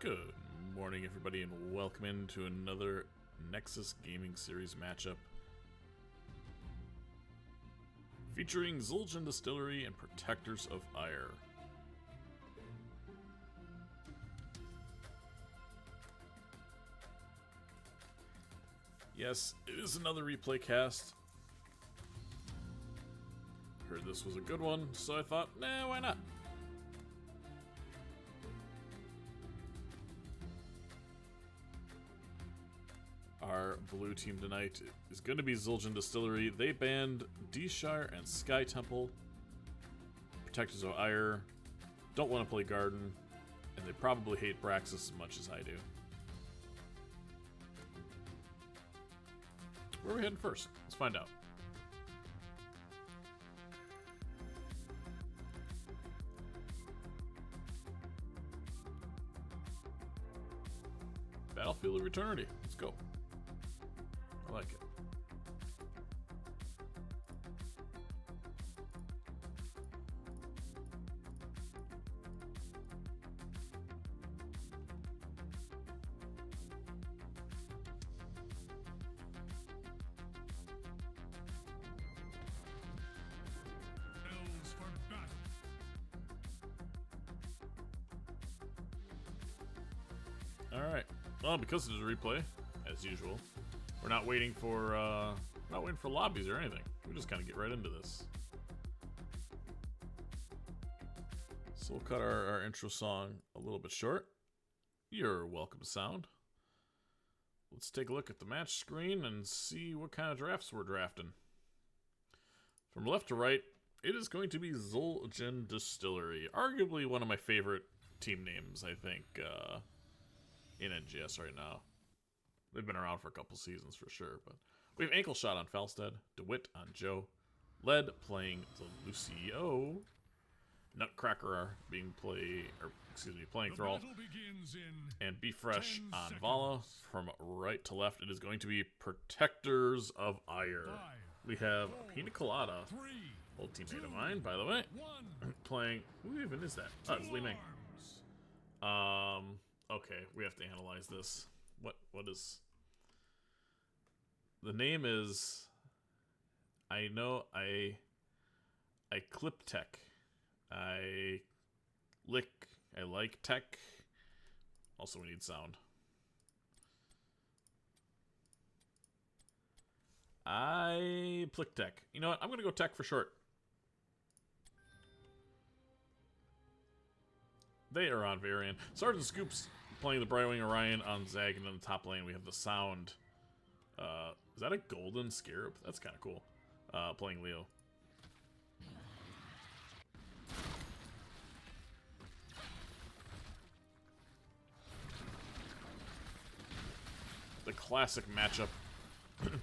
Good morning, everybody, and welcome into another Nexus Gaming Series matchup featuring Zul'jin Distillery and Protectors of Aiur. Yes, it is another replay cast. Heard this was a good one, so I thought, nah, why not? Our blue team tonight is going to be Zul'jin Distillery. They banned D-Shire and Sky Temple. Protectors of Aiur don't want to play Garden, and they probably hate Braxis as much as I do. Where are we heading first? Let's find out. Battlefield of Eternity. Let's go. I like it. Bells for battle. Alright. Well, because it's a replay, as usual, we're not waiting for lobbies or anything. We just kind of get right into this. So we'll cut our intro song a little bit short. You're welcome, sound. Let's take a look at the match screen and see what kind of drafts we're drafting. From left to right, it is going to be Zul'jin Distillery. Arguably one of my favorite team names, I think, in NGS right now. They've been around for a couple seasons for sure, but we have Ankle Shot on Falstead, DeWitt on Joe, Led playing the Lucio, Nutcracker playing Thrall, and Be Fresh on Vala. From right to left, it is going to be Protectors of Aiur. We have Pina Colada, old teammate of mine, by the way, playing. Who even is that? Oh, it's Li Ming. Okay, we have to analyze this. What is... The name is... I clip tech. I like tech. Also, we need sound. I plick tech. You know what? I'm gonna go tech for short. They are on Varian. Sergeant Scoops playing the Brightwing Orion on Zag, and in the top lane we have the Sound. Is that a golden scarab? That's kind of cool. Playing Leo. The classic matchup.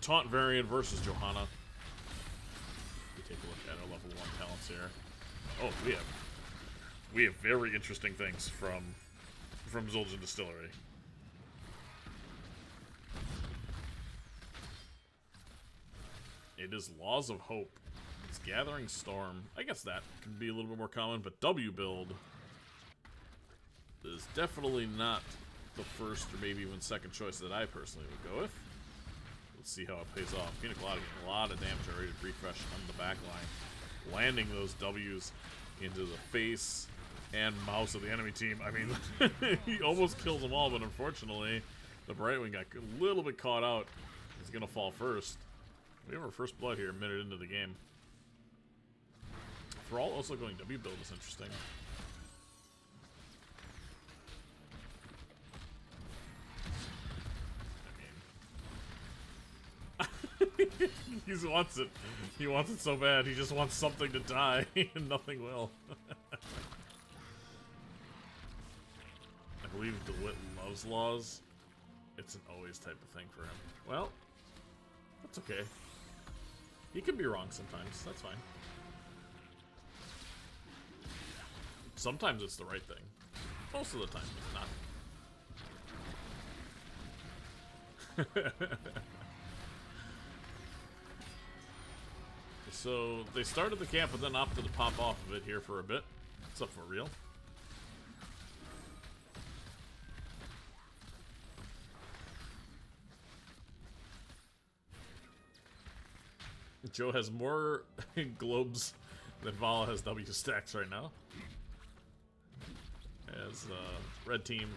Taunt Varian versus Johanna. We take a look at our level 1 talents here. Oh, we have very interesting things from Zul'jin Distillery. It is Laws of Hope. It's Gathering Storm. I guess that can be a little bit more common, but W build is definitely not the first or maybe even second choice that I personally would go with. Let's see how it pays off. Pina Colada getting a lot of damage already to refresh on the back line. Landing those W's into the face and mouse of the enemy team. I mean, he almost kills them all, but unfortunately, the Brightwing got a little bit caught out. He's going to fall first. We have our first blood here a minute into the game. Thrall also going W build is interesting. He wants it. He wants it so bad. He just wants something to die, and nothing will. I believe DeWitt loves laws. It's an always type of thing for him. Well, that's okay. He can be wrong sometimes. That's fine. Sometimes it's the right thing. Most of the time it's not. So, they started the camp but then opted to pop off of it here for a bit. What's up for real? Joe has more globes than Vala has W stacks right now. As red team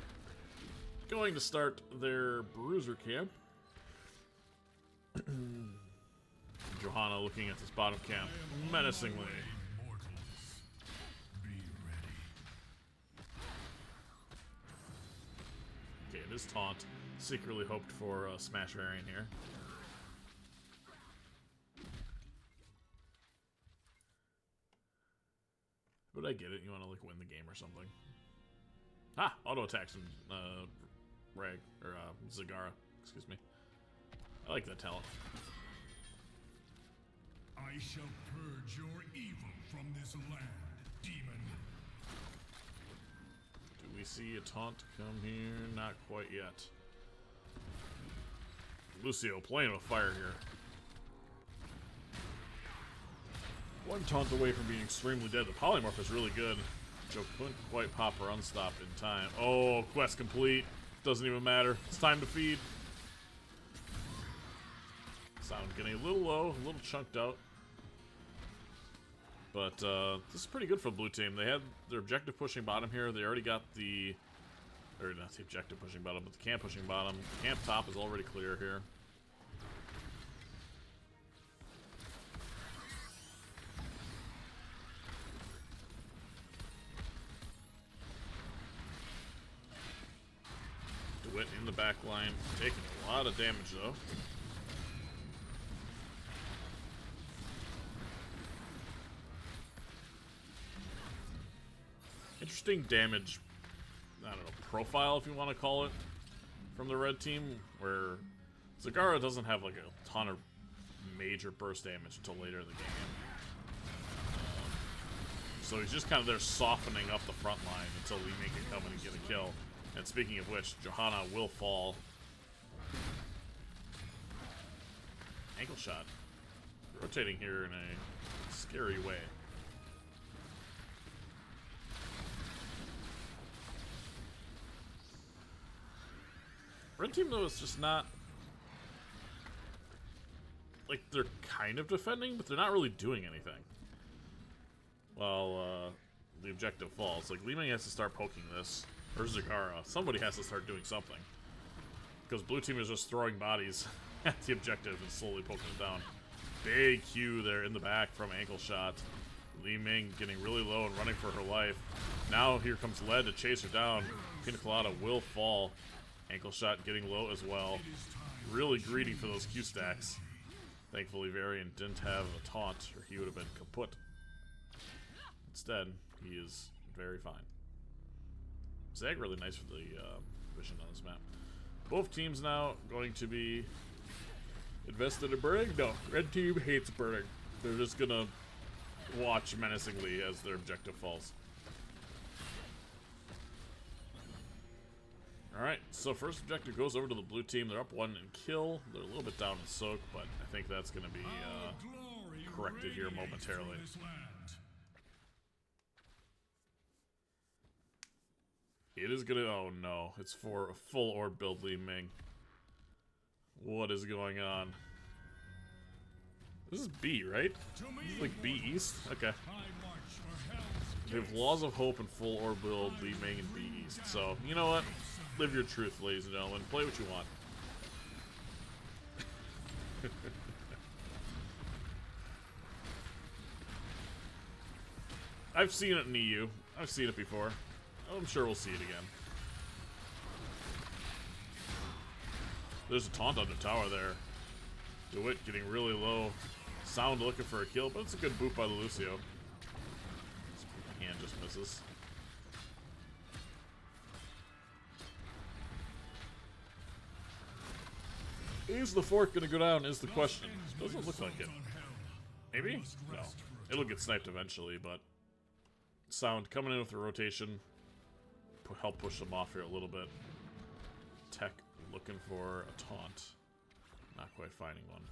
going to start their bruiser camp. Johanna looking at this bottom camp menacingly. Mortals, be ready. Okay, it is taunt. Secretly hoped for a smash variant here. But I get it. You want to like win the game or something. Ah, auto attacks from Zagara. Excuse me. I like that talent. I shall purge your evil from this land, demon. Do we see a taunt come here? Not quite yet. Lucio playing with fire here. One taunt away from being extremely dead. The polymorph is really good. Joe couldn't quite pop her unstop in time. Oh, quest complete. Doesn't even matter. It's time to feed. Sound getting a little low, a little chunked out. But this is pretty good for the blue team. They had their objective pushing bottom here. They already got the... Or not the objective pushing bottom, but the camp pushing bottom. Camp top is already clear here. DeWitt in the back line, taking a lot of damage though. Interesting damage, I don't know, profile if you want to call it, from the red team, where Zagara doesn't have like a ton of major burst damage until later in the game. So he's just kind of there softening up the front line until Li Ming can come in and get a kill. And speaking of which, Johanna will fall. Ankle shot. Rotating here in a scary way. Red team, though, is just not... Like, they're kind of defending, but they're not really doing anything. Well, the objective falls. Like, Li Ming has to start poking this. Or Zagara. Somebody has to start doing something. Because blue team is just throwing bodies at the objective and slowly poking it down. Big Q there in the back from ankle shot. Li Ming getting really low and running for her life. Now here comes Led to chase her down. Pina Colada will fall. Ankle shot getting low as well. Really greedy for those Q stacks. Thankfully Varian didn't have a taunt or he would have been kaput. Instead, he is very fine. Zag really nice for the vision on this map. Both teams now going to be invested in burning. No, red team hates burning. They're just gonna watch menacingly as their objective falls. Alright, so first objective goes over to the blue team. They're up 1 in kill. They're a little bit down in soak, but I think that's gonna be corrected here momentarily. It is gonna... Oh no, it's for a full orb build, Li Ming. What is going on? This is B, right? This is like B East? Okay. They have Laws of Hope and full orb build, Li Ming and B East. So, you know what? Live your truth, ladies and gentlemen. Play what you want. I've seen it in EU. I've seen it before. I'm sure we'll see it again. There's a taunt on the tower there. DeWitt getting really low. Sound looking for a kill, but it's a good boot by the Lucio. His hand just misses. Is the fork gonna go down is the question. Doesn't look like it. Maybe? No. It'll get sniped eventually, but Sound coming in with a rotation. Help push them off here a little bit. Tech looking for a taunt. Not quite finding one.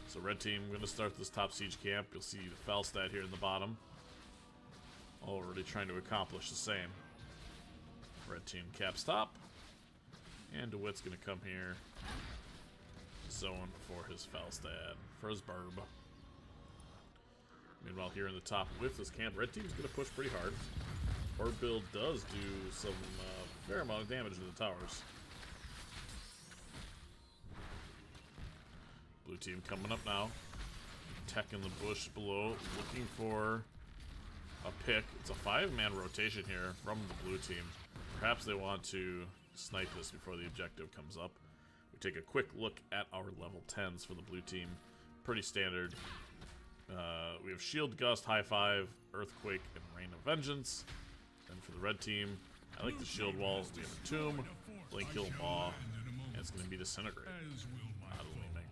So red team going to start this top siege camp. You'll see the Falstad here in the bottom. Already trying to accomplish the same. Red team caps top. And DeWitt's going to come here. zone for his Falstad, for his Burb. Meanwhile, here in the top with this camp, red team's going to push pretty hard. Burb build does do some fair amount of damage to the towers. Blue team coming up now. Tech in the bush below, looking for a pick. It's a 5-man rotation here from the blue team. Perhaps they want to snipe this before the objective comes up. We take a quick look at our level 10s for the blue team. Pretty standard. We have Shield Gust, High Five, Earthquake, and Rain of Vengeance. And for the red team, I like the Shield Wall. We have a Tomb, Blink Kill Maw, and it's going to be Disintegrate. Out of Leeming.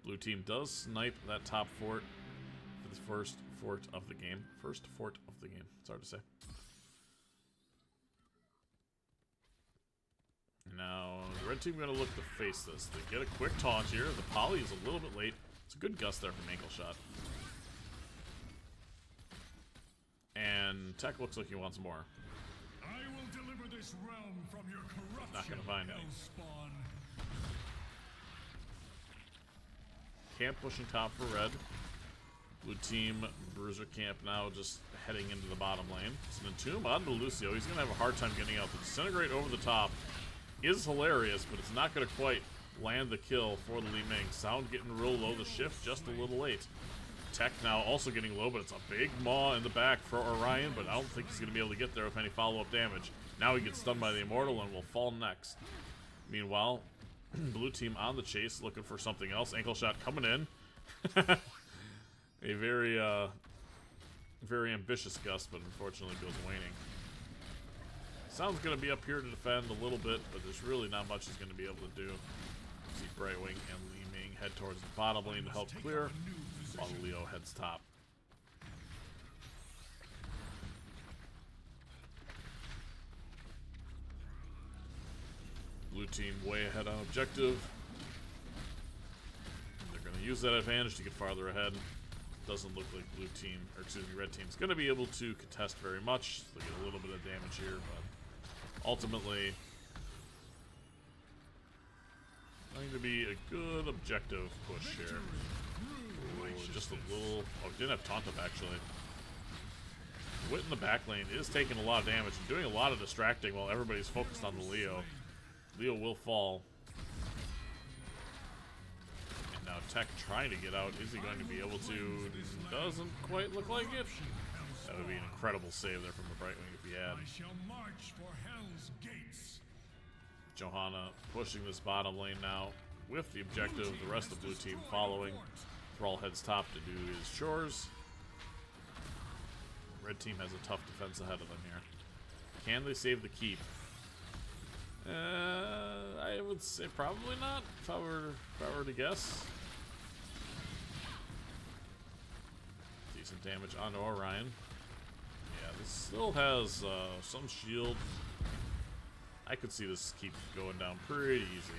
Blue team does snipe that top fort for the first fort of the game. First fort of the game. It's hard to say. Now, the red team going to look to face this. They get a quick taunt here. The poly is a little bit late. It's a good gust there from Ankle Shot. And Tech looks like he wants more. I will deliver this realm from your corruption. Not going to find any. Hellspawn. Camp pushing top for red. Blue team, Bruiser camp now just heading into the bottom lane. It's an Entomb onto Lucio. He's going to have a hard time getting out. The Disintegrate over the top is hilarious, but it's not going to quite land the kill for the Li Ming. Sound getting real low. The shift just a little late. Tech now also getting low, but it's a big maw in the back for Orion, but I don't think he's going to be able to get there with any follow-up damage. Now he gets stunned by the Immortal and will fall next. Meanwhile, blue team on the chase looking for something else. Ankle Shot coming in. A very, very ambitious gust, but unfortunately goes waning. Sound's going to be up here to defend a little bit, but there's really not much he's going to be able to do. See Brightwing and Li Ming head towards the bottom lane to help clear, while Leo heads top. Blue team way ahead on objective. They're going to use that advantage to get farther ahead. Doesn't look like blue team, or excuse me, red team's going to be able to contest very much. They get a little bit of damage here, but ultimately going to be a good objective push here. Ooh, just a little. Oh, didn't have taunt up actually. Wit in the back lane is taking a lot of damage and doing a lot of distracting while everybody's focused on the Leo. Leo will fall. And now Tech trying to get out. Is he going to be able to? Doesn't quite look like it. That would be an incredible save there from the Brightwing if he had. I shall march for Hell's Gates. Johanna pushing this bottom lane now with the objective. The rest of the blue team following. Thrall heads top to do his chores. Red team has a tough defense ahead of them here. Can they save the keep? I would say probably not, if I were to guess. Decent damage onto Orion. Yeah, this still has some shield. I could see this keep going down pretty easy.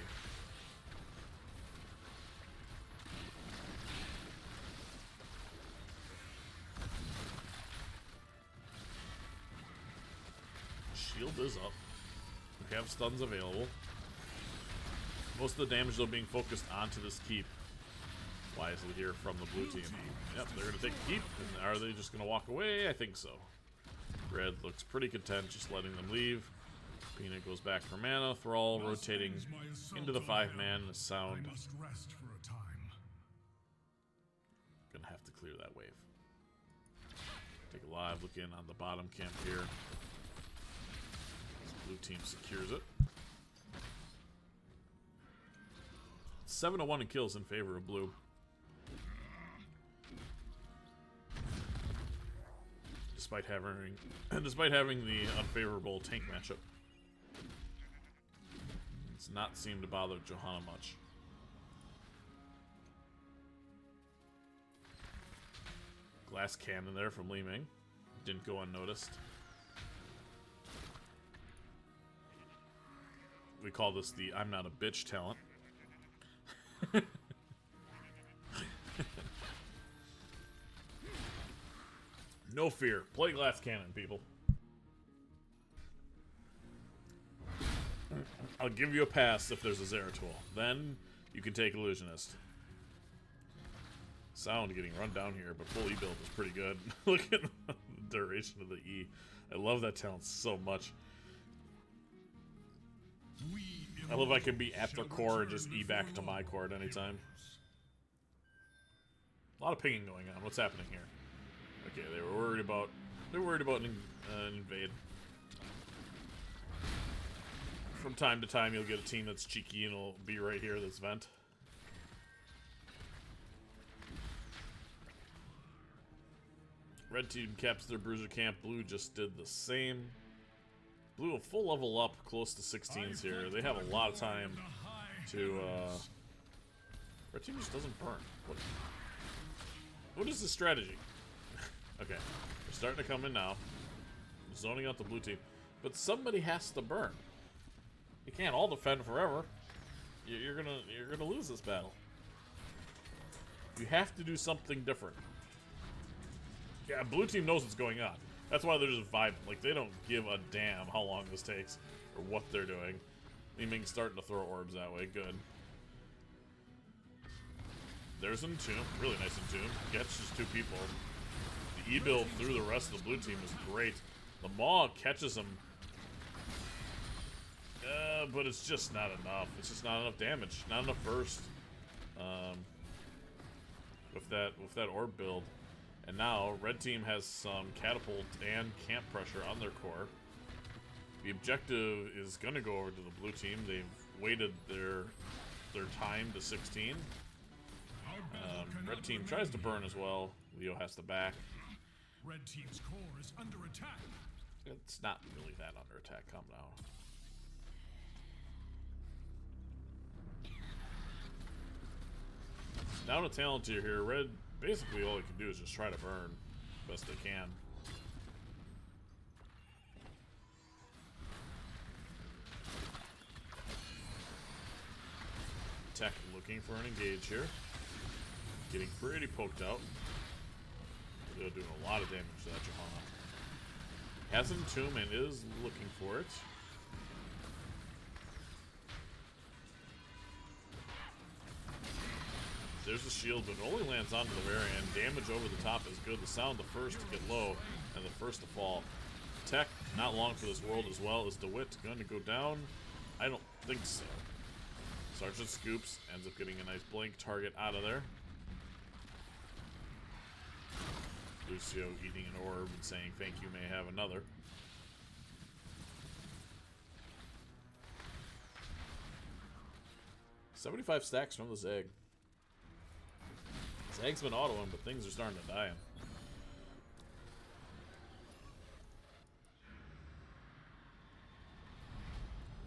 Shield is up. We have stuns available. Most of the damage though being focused onto this keep. Wisely here from the blue team. Yep, they're going to take the keep. And are they just going to walk away? I think so. Red looks pretty content just letting them leave. Peanut goes back for mana. Thrall rotating into the 5-man. The Sound I must rest for a time. going to have to clear that wave. Take a live look in on the bottom camp here. Blue team secures it. 7-1 in kills in favor of blue. Despite having the unfavorable tank matchup. It's not seemed to bother Johanna much. Glass cannon there from Li Ming. Didn't go unnoticed. We call this the I'm not a bitch talent. No fear. Play glass cannon, people. I'll give you a pass if there's a Zeratul. Then you can take Illusionist. Sound getting run down here, but full E-build is pretty good. Look at the duration of the E. I love that talent so much. I love I can be at their core and just E back to my core at any time. A lot of pinging going on. What's happening here? Okay, they were worried about an invade. From time to time, you'll get a team that's cheeky and it'll be right here. This vent. Red team caps their bruiser camp. Blue just did the same. Blue a full level up, close to 16s here. They have a lot of time to. Red team just doesn't burn. What is the strategy? Okay, they're starting to come in now. Zoning out the blue team, but somebody has to burn. You can't all defend forever. You're gonna lose this battle. You have to do something different. Yeah, blue team knows what's going on. That's why they're just vibing. Like, they don't give a damn how long this takes or what they're doing. Liming's starting to throw orbs that way. Good. There's an Entomb. Really nice Entomb. Gets just 2 people. The E-build through the rest of the blue team is great. The Maw catches him. But it's just not enough. It's just not enough damage. Not enough burst. With that orb build. And now, red team has some catapult and camp pressure on their core. The objective is going to go over to the blue team. They've waited their time to 16. Red team tries to burn as well. Leo has to back. Red team's core is under attack. It's not really that under attack. Calm down. Down a talent tier here. Red, basically all they can do is just try to burn best they can. Tech looking for an engage here. Getting pretty poked out. They're doing a lot of damage to that Johanna. Has an Entomb and is looking for it. There's the shield, but it only lands onto the very end. Damage over the top is good. The sound the first to get low and the first to fall. Tech, not long for this world as well. Is DeWitt going to go down? I don't think so. Sergeant scoops, ends up getting a nice blink target out of there. Lucio eating an orb and saying, "Thank you, may have another." "75 stacks from the Zeg." Zeg's been autoing, but things are starting to die.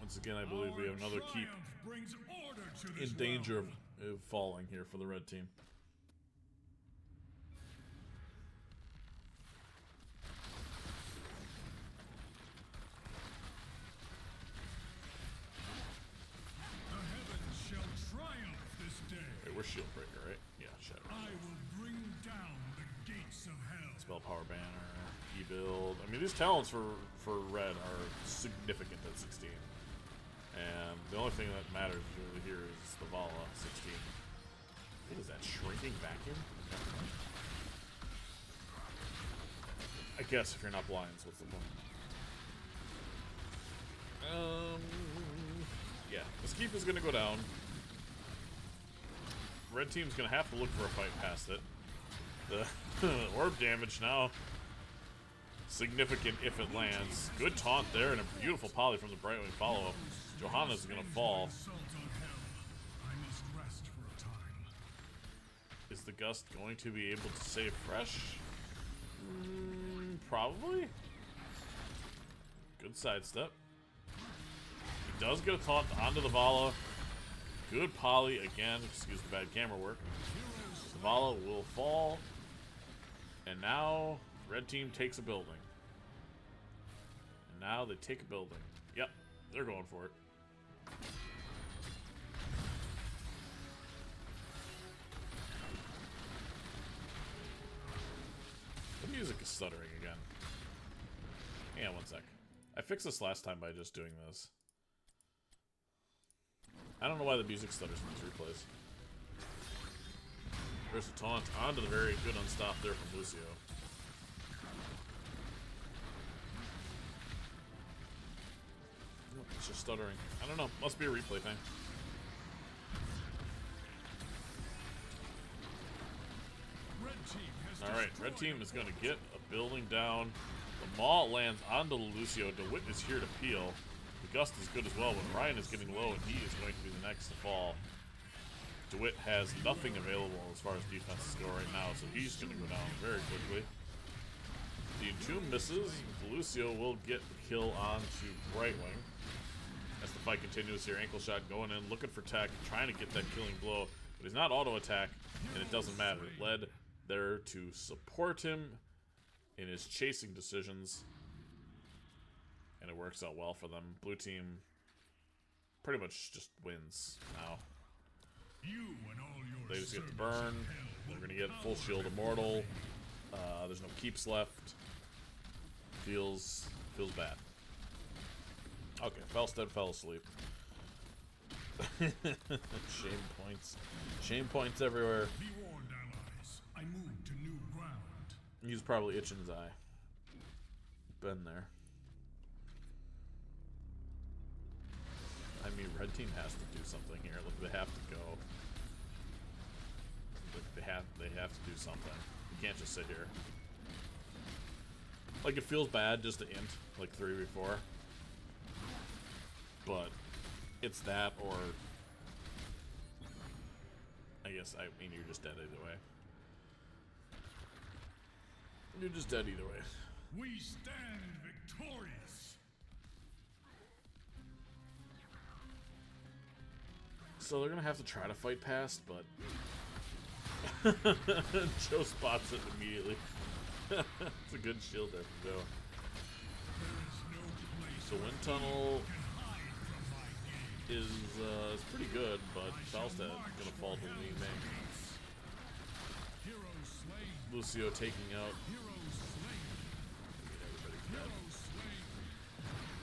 Once again, I believe we have another keep in danger of falling here for the red team. Wait, we're shield breaker, right? Yeah, Shadow. I will bring down the gates of hell. Spell power banner, E-build. I mean, these talents for red are significant at 16. And the only thing that matters really here is the Vala 16. What is that, shrinking vacuum? I guess if you're not blind, so what's the point? Yeah, this keep is gonna go down. Red team's gonna have to look for a fight past it. The orb damage now significant if it lands. Good taunt there and a beautiful poly from the Brightwing follow-up. Johanna's gonna fall. Is the Gust going to be able to save Fresh? Probably. Good sidestep. He does get a taunt onto the Vala. Good poly again. Excuse the bad camera work. The Vala will fall. And now red team takes a building. And now they take a building. Yep, they're going for it. The music is stuttering again. Hang on one sec. I fixed this last time by just doing this. I don't know why the music stutters in these replays. There's a taunt onto the very good unstop there from Lucio. Nope, it's just stuttering. I don't know. Must be a replay thing. Alright, red team is going to get a building down. The Maul lands onto Lucio. DeWitt is here to peel. The Gust is good as well, but Ryan is getting low, and he is going to be the next to fall. DeWitt has nothing available as far as defenses go right now, so he's going to go down very quickly. The Entomb misses. Lucio will get the kill onto right wing. As the fight continues here, ankle shot going in, looking for tech, trying to get that killing blow, but he's not auto attack, and it doesn't matter. It led there to support him in his chasing decisions, and it works out well for them. Blue team pretty much just wins now. They just get the burn. They're going to get full shield immortal. There's no keeps left. Feels bad. Okay, Felstead fell asleep. Shame points. Shame points everywhere. I moved to new ground. He's probably itching his eye. Been there. I mean, red team has to do something here. Look, they have to go. Look, they have to do something. You can't just sit here. Like, it feels bad just to int like 3v4. But it's that, or I guess, I mean, you're just dead either way. You're just dead either way. We stand victorious. So they're gonna have to try to fight past, but Joe spots it immediately. It's a good shield there from Joe. So wind tunnel is pretty good, but Falstad gonna fall to the lead man. Lucio taking out.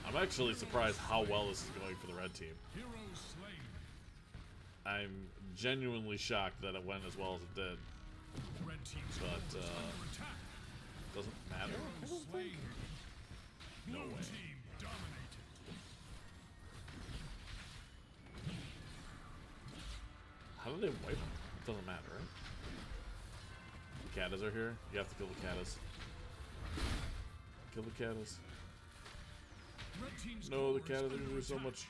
I'm actually surprised how well this is going for the red team. I'm genuinely shocked that it went as well as it did. But doesn't matter. I don't think. No way. How do they wipe them? It doesn't matter, right? The Katas are here. You have to kill the Katas. Kill the Katas. No, the Katas are gonna do so much.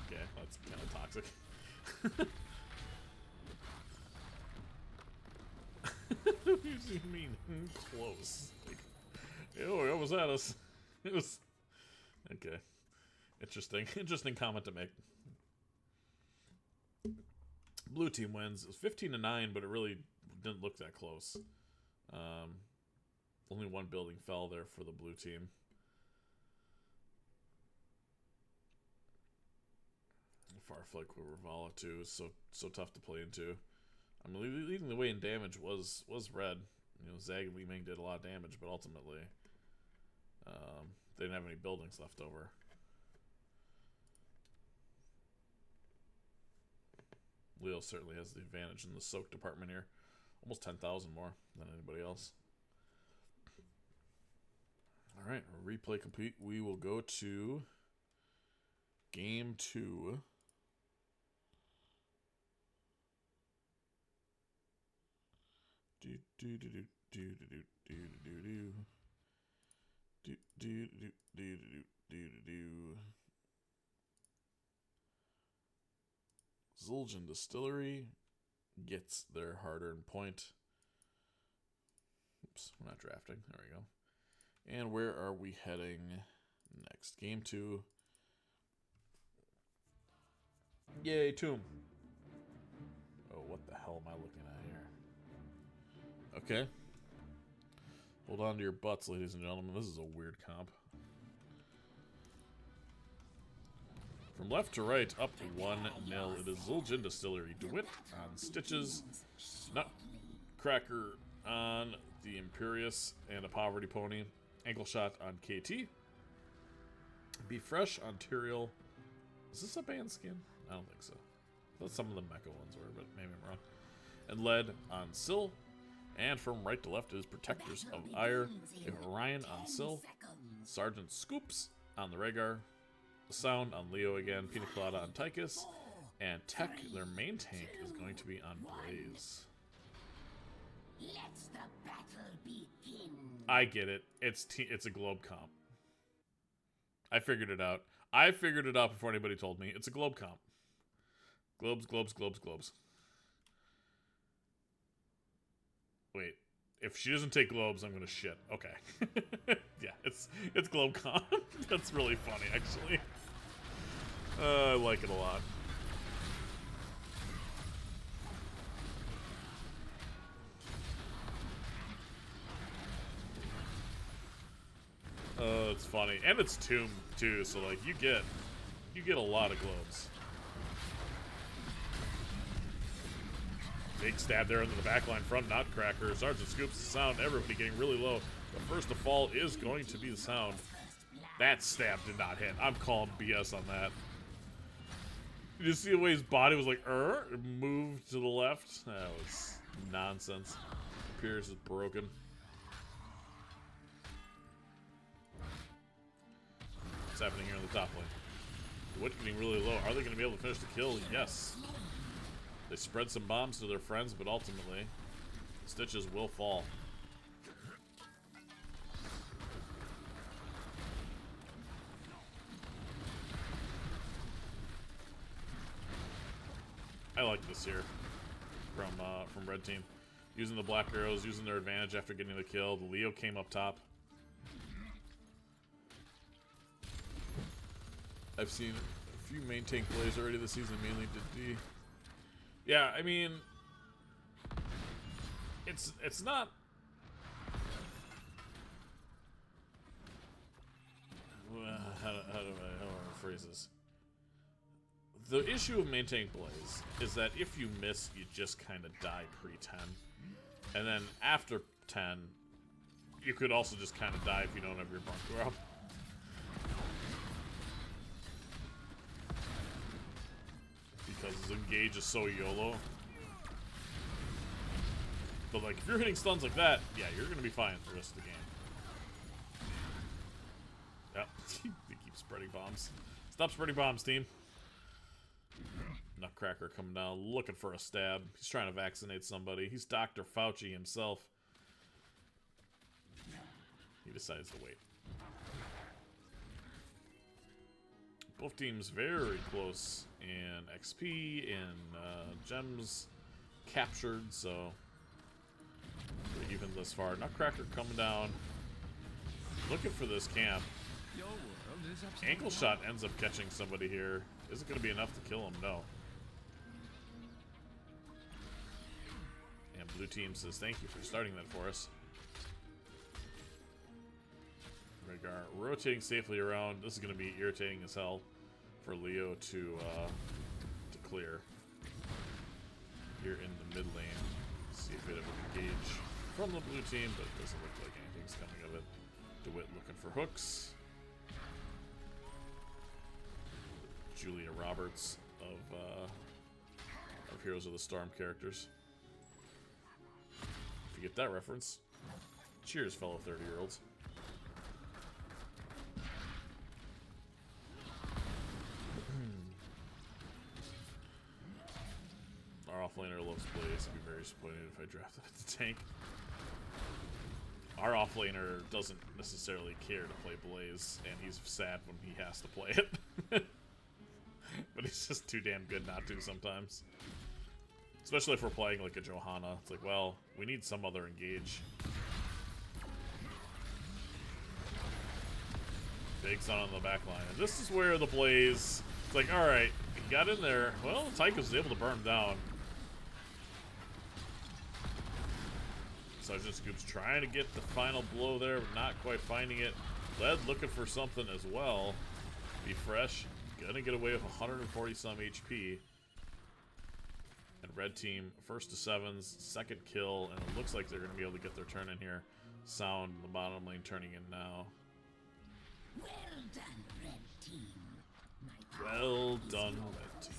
Okay, that's kind of toxic. What do you mean close? Like, oh, it was at us. It was okay. Interesting comment to make. Blue team wins. It was 15-9, but it really didn't look that close. Only one building fell there for the blue team. Farflick with Ravala too is so tough to play into. I mean, leading the way in damage was red. You know, Zag and Li Ming did a lot of damage, but ultimately, they didn't have any buildings left over. Leo certainly has the advantage in the soak department here. Almost 10,000 more than anybody else. All right, replay complete. We will go to game 2. Zul'jin Distillery gets their hard-earned point. Oops, we're not drafting. There we go. And where are we heading next? Game 2. Yay, Tomb. Oh, what the hell am I looking at here? Okay. Hold on to your butts, ladies and gentlemen. This is a weird comp. From left to right, up 1-0. It is Zul'jin Distillery. DeWitt on Stitches. Nutcracker on the Imperious and a Poverty Pony. Ankle shot on KT. Be fresh on Tyrael. Is this a band skin? I don't think so. I thought some of the mecha ones were, but maybe I'm wrong. And lead on Syl. And from right to left is Protectors of Aiur. We have Orion on Syl. Sergeant Scoops on the Rhaegar. Sound on Leo again. Pina Colada on Tychus. And Tech, their main tank, is going to be on Blaze. Let the battle begin. I get it. It's a globe comp. I figured it out. I figured it out before anybody told me. It's a globe comp. Globes, globes, globes, globes. Wait. If she doesn't take globes, I'm gonna shit. Okay. Yeah, it's globe comp. That's really funny, actually. I like it a lot. It's funny. And it's Tomb, too, so, like, you get a lot of globes. Big stab there into the backline from Nutcracker. Sergeant Scoops the sound. Everybody getting really low. The first to fall is going to be the sound. That stab did not hit. I'm calling BS on that. You just see the way his body was like, moved to the left? That was nonsense. Pierce is broken. What's happening here on the top lane? DeWitt getting really low. Are they going to be able to finish the kill? Yes. They spread some bombs to their friends, but ultimately, Stitches will fall. I like this here from Red Team. Using the black arrows, using their advantage after getting the kill. The Leo came up top. I've seen a few main tank plays already this season, mainly did D. Yeah, I mean, it's not. How do I phrase this? The issue of main tank plays is that if you miss, you just kind of die pre-10, and then after 10, you could also just kind of die if you don't have your bunker up. Because his engage is so YOLO. But like, if you're hitting stuns like that, yeah, you're gonna be fine for the rest of the game. Yep, they keep spreading bombs. Stop spreading bombs, team. Nutcracker coming down, looking for a stab. He's trying to vaccinate somebody. He's Dr. Fauci himself. He decides to wait. Both teams very close in XP, in gems captured, so we're even this far. Nutcracker coming down, looking for this camp. Ankle shot ends up catching somebody here. Is it going to be enough to kill him? No. And blue team says thank you for starting that for us. Rhaegar rotating safely around. This is going to be irritating as hell for Leo to clear. Here in the mid lane. See a bit of an engage from the blue team, but it doesn't look like anything's coming of it. DeWitt looking for hooks. Julia Roberts of Heroes of the Storm characters. If you get that reference, cheers, fellow 30-year-olds. Our offlaner loves Blaze. I'd be very disappointed if I drafted at the tank. Our offlaner doesn't necessarily care to play Blaze, and he's sad when he has to play it. But he's just too damn good not to sometimes. Especially if we're playing like a Johanna. It's like, well, we need some other engage. Big sun on the back line. And this is where the Blaze, it's like, alright, he got in there. Well, Tychus was able to burn him down. Sergeant Scoop's trying to get the final blow there, but not quite finding it. Led looking for something as well. Be fresh. Gonna get away with 140 some HP. And red team, first to sevens, second kill, and it looks like they're gonna be able to get their turn in here. Sound in the bottom lane turning in now. Well done, red team. My Well done, red team.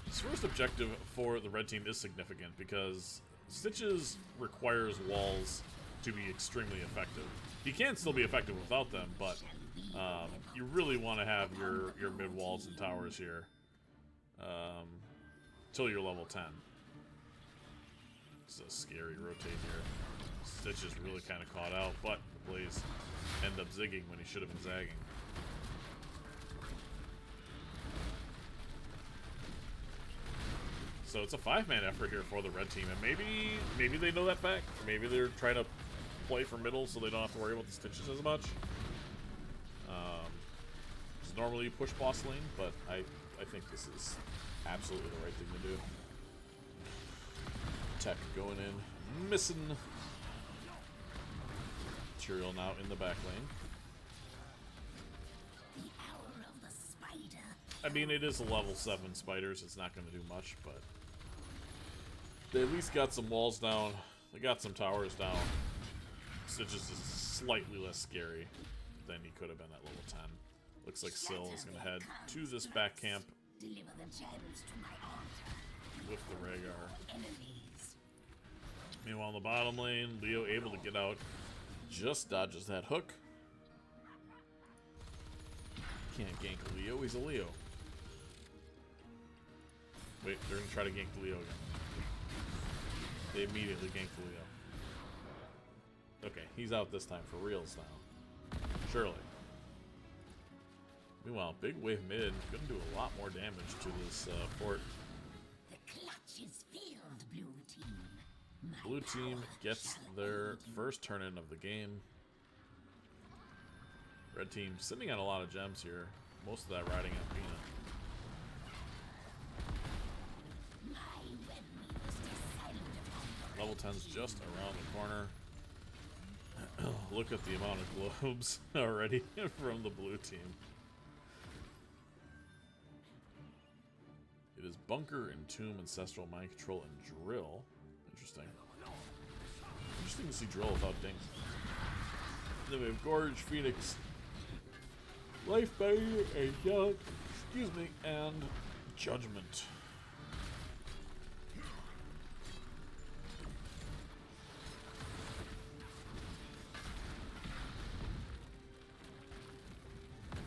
This first objective for the red team is significant because Stitches requires walls to be extremely effective. He can still be effective without them, but you really want to have your mid walls and towers here till you're level 10. It's a scary rotate here. Stitch is really kind of caught out, but the Blaze end up zigging when he should have been zagging. So it's a 5-man effort here for the red team, and maybe they know that fact. Maybe they're trying to play for middle so they don't have to worry about the Stitches as much. Because normally you push boss lane, but I think this is absolutely the right thing to do. Tech going in, missing. Material now in the back lane. The hour of the spider. I mean, it is a level 7 spiders. It's not going to do much, but they at least got some walls down. They got some towers down. Stitches is slightly less scary than he could have been at level 10. Looks like Syl is going to head to this back camp Deliver the gems to my altar. with the Rhaegar. Enemies. Meanwhile, in the bottom lane, Leo able to get out. Just dodges that hook. Can't gank Leo. He's a Leo. Wait, they're going to try to gank the Leo again. They immediately ganked the Leo. Okay, he's out this time for reals now. Surely. Meanwhile, big wave mid. Gonna do a lot more damage to this fort. The clutch is filled, blue team. My Blue team power gets shall their aid you. first turn-in of the game. Red team sitting on a lot of gems here. Most of that riding on Pina. My weapon was decided upon. Level 10's just around the corner. Look at the amount of globes already from the blue team. It is Bunker, Entomb, Ancestral, Mind Control, and Drill. Interesting. Interesting to see Drill without Ding. Then we have Gorge, Phoenix, Life Barrier, and excuse me, and Judgment.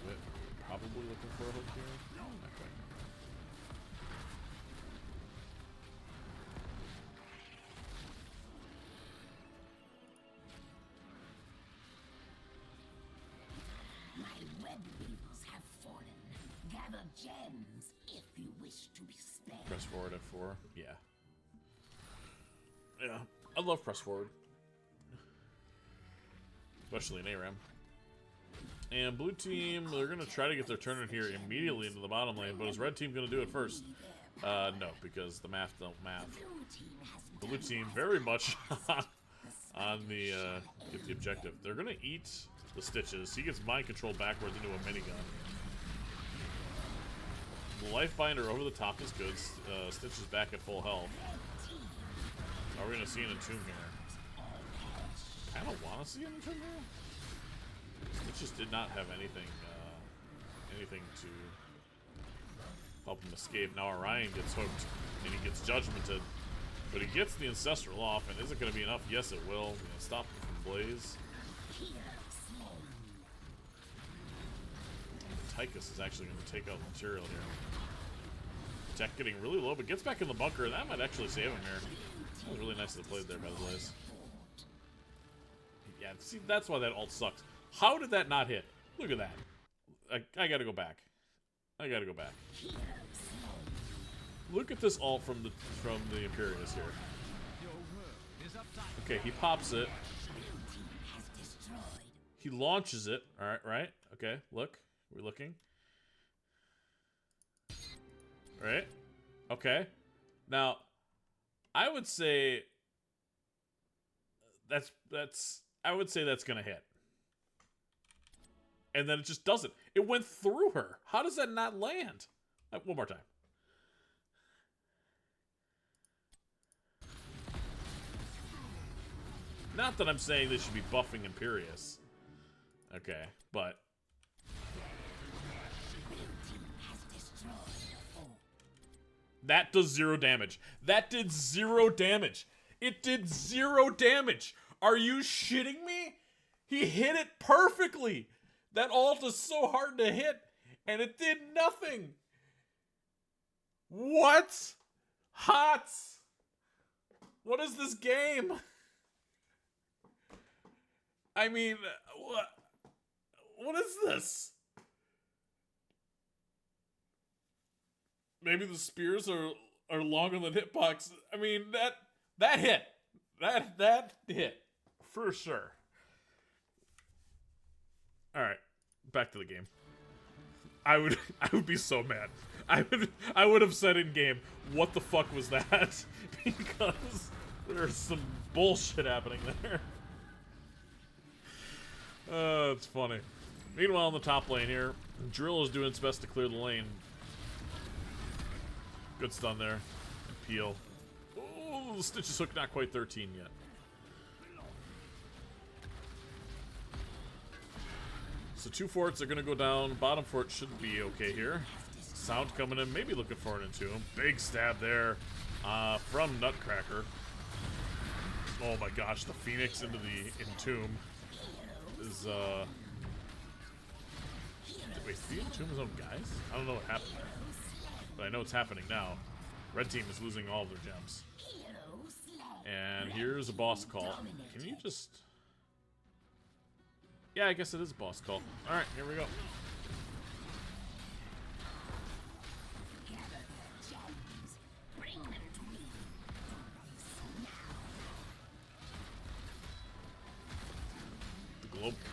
Wait, probably looking for a hook here. No, not quite. My web weavers have fallen. Gather gems if you wish to be spared. Press forward at 4. Yeah. Yeah. I love press forward. Especially in ARAM. And blue team, they're going to try to get their turn in here immediately into the bottom lane, but is red team going to do it first? No, because the math don't math. Blue team has The blue team very much on the get the objective. They're going to eat the Stitches. He gets mind control backwards into a minigun. The life binder over the top is good. Stitch is back at full health. Are we going to see an Entomb here? Kind of want to see an Entomb here. Stitches did not have anything to help him escape. Now Orion gets hooked and he gets judgmented. But he gets the Ancestral off, and is it going to be enough? Yes, it will. We're going to stop him from Blaze. Tychus is actually going to take out the material here. Tech getting really low, but gets back in the bunker. That might actually save him here. That was really nicely played there by the Blaze. Yeah, see, that's why that ult sucks. How did that not hit? Look at that. I gotta go back. I gotta go back. Look at this ult from the Imperius here. Okay, he pops it. He launches it. Alright, right? Okay, look. We're looking. Right? Okay. Now, I would say that's gonna hit. And then it just doesn't. It went through her. How does that not land? One more time. Not that I'm saying they should be buffing Imperius. Okay, but... That does 0 damage. That did 0 damage. It did 0 damage. Are you shitting me? He hit it perfectly. That ult is so hard to hit, and it did nothing. What? Hots. What is this game? I mean, what is this? Maybe the spears are longer than hitbox. I mean, that hit. That hit. For sure. Alright. Back to the game. I would be so mad. I would have said in game, what the fuck was that? Because there's some bullshit happening there. It's funny. Meanwhile, in the top lane here, Drill is doing its best to clear the lane. Good stun there. And Peel. Oh, Stitch's hook not quite 13 yet. So 2 forts are going to go down. Bottom fort should be okay here. Sound coming in, maybe looking for an Entomb. Big stab there from Nutcracker. Oh my gosh, the Phoenix into the Entomb is, wait, the Entomb his own guys? I don't know what happened there. But I know it's happening now. Red team is losing all of their gems. And here's a boss call. Can you just... Yeah, I guess it is a boss call. Alright, here we go.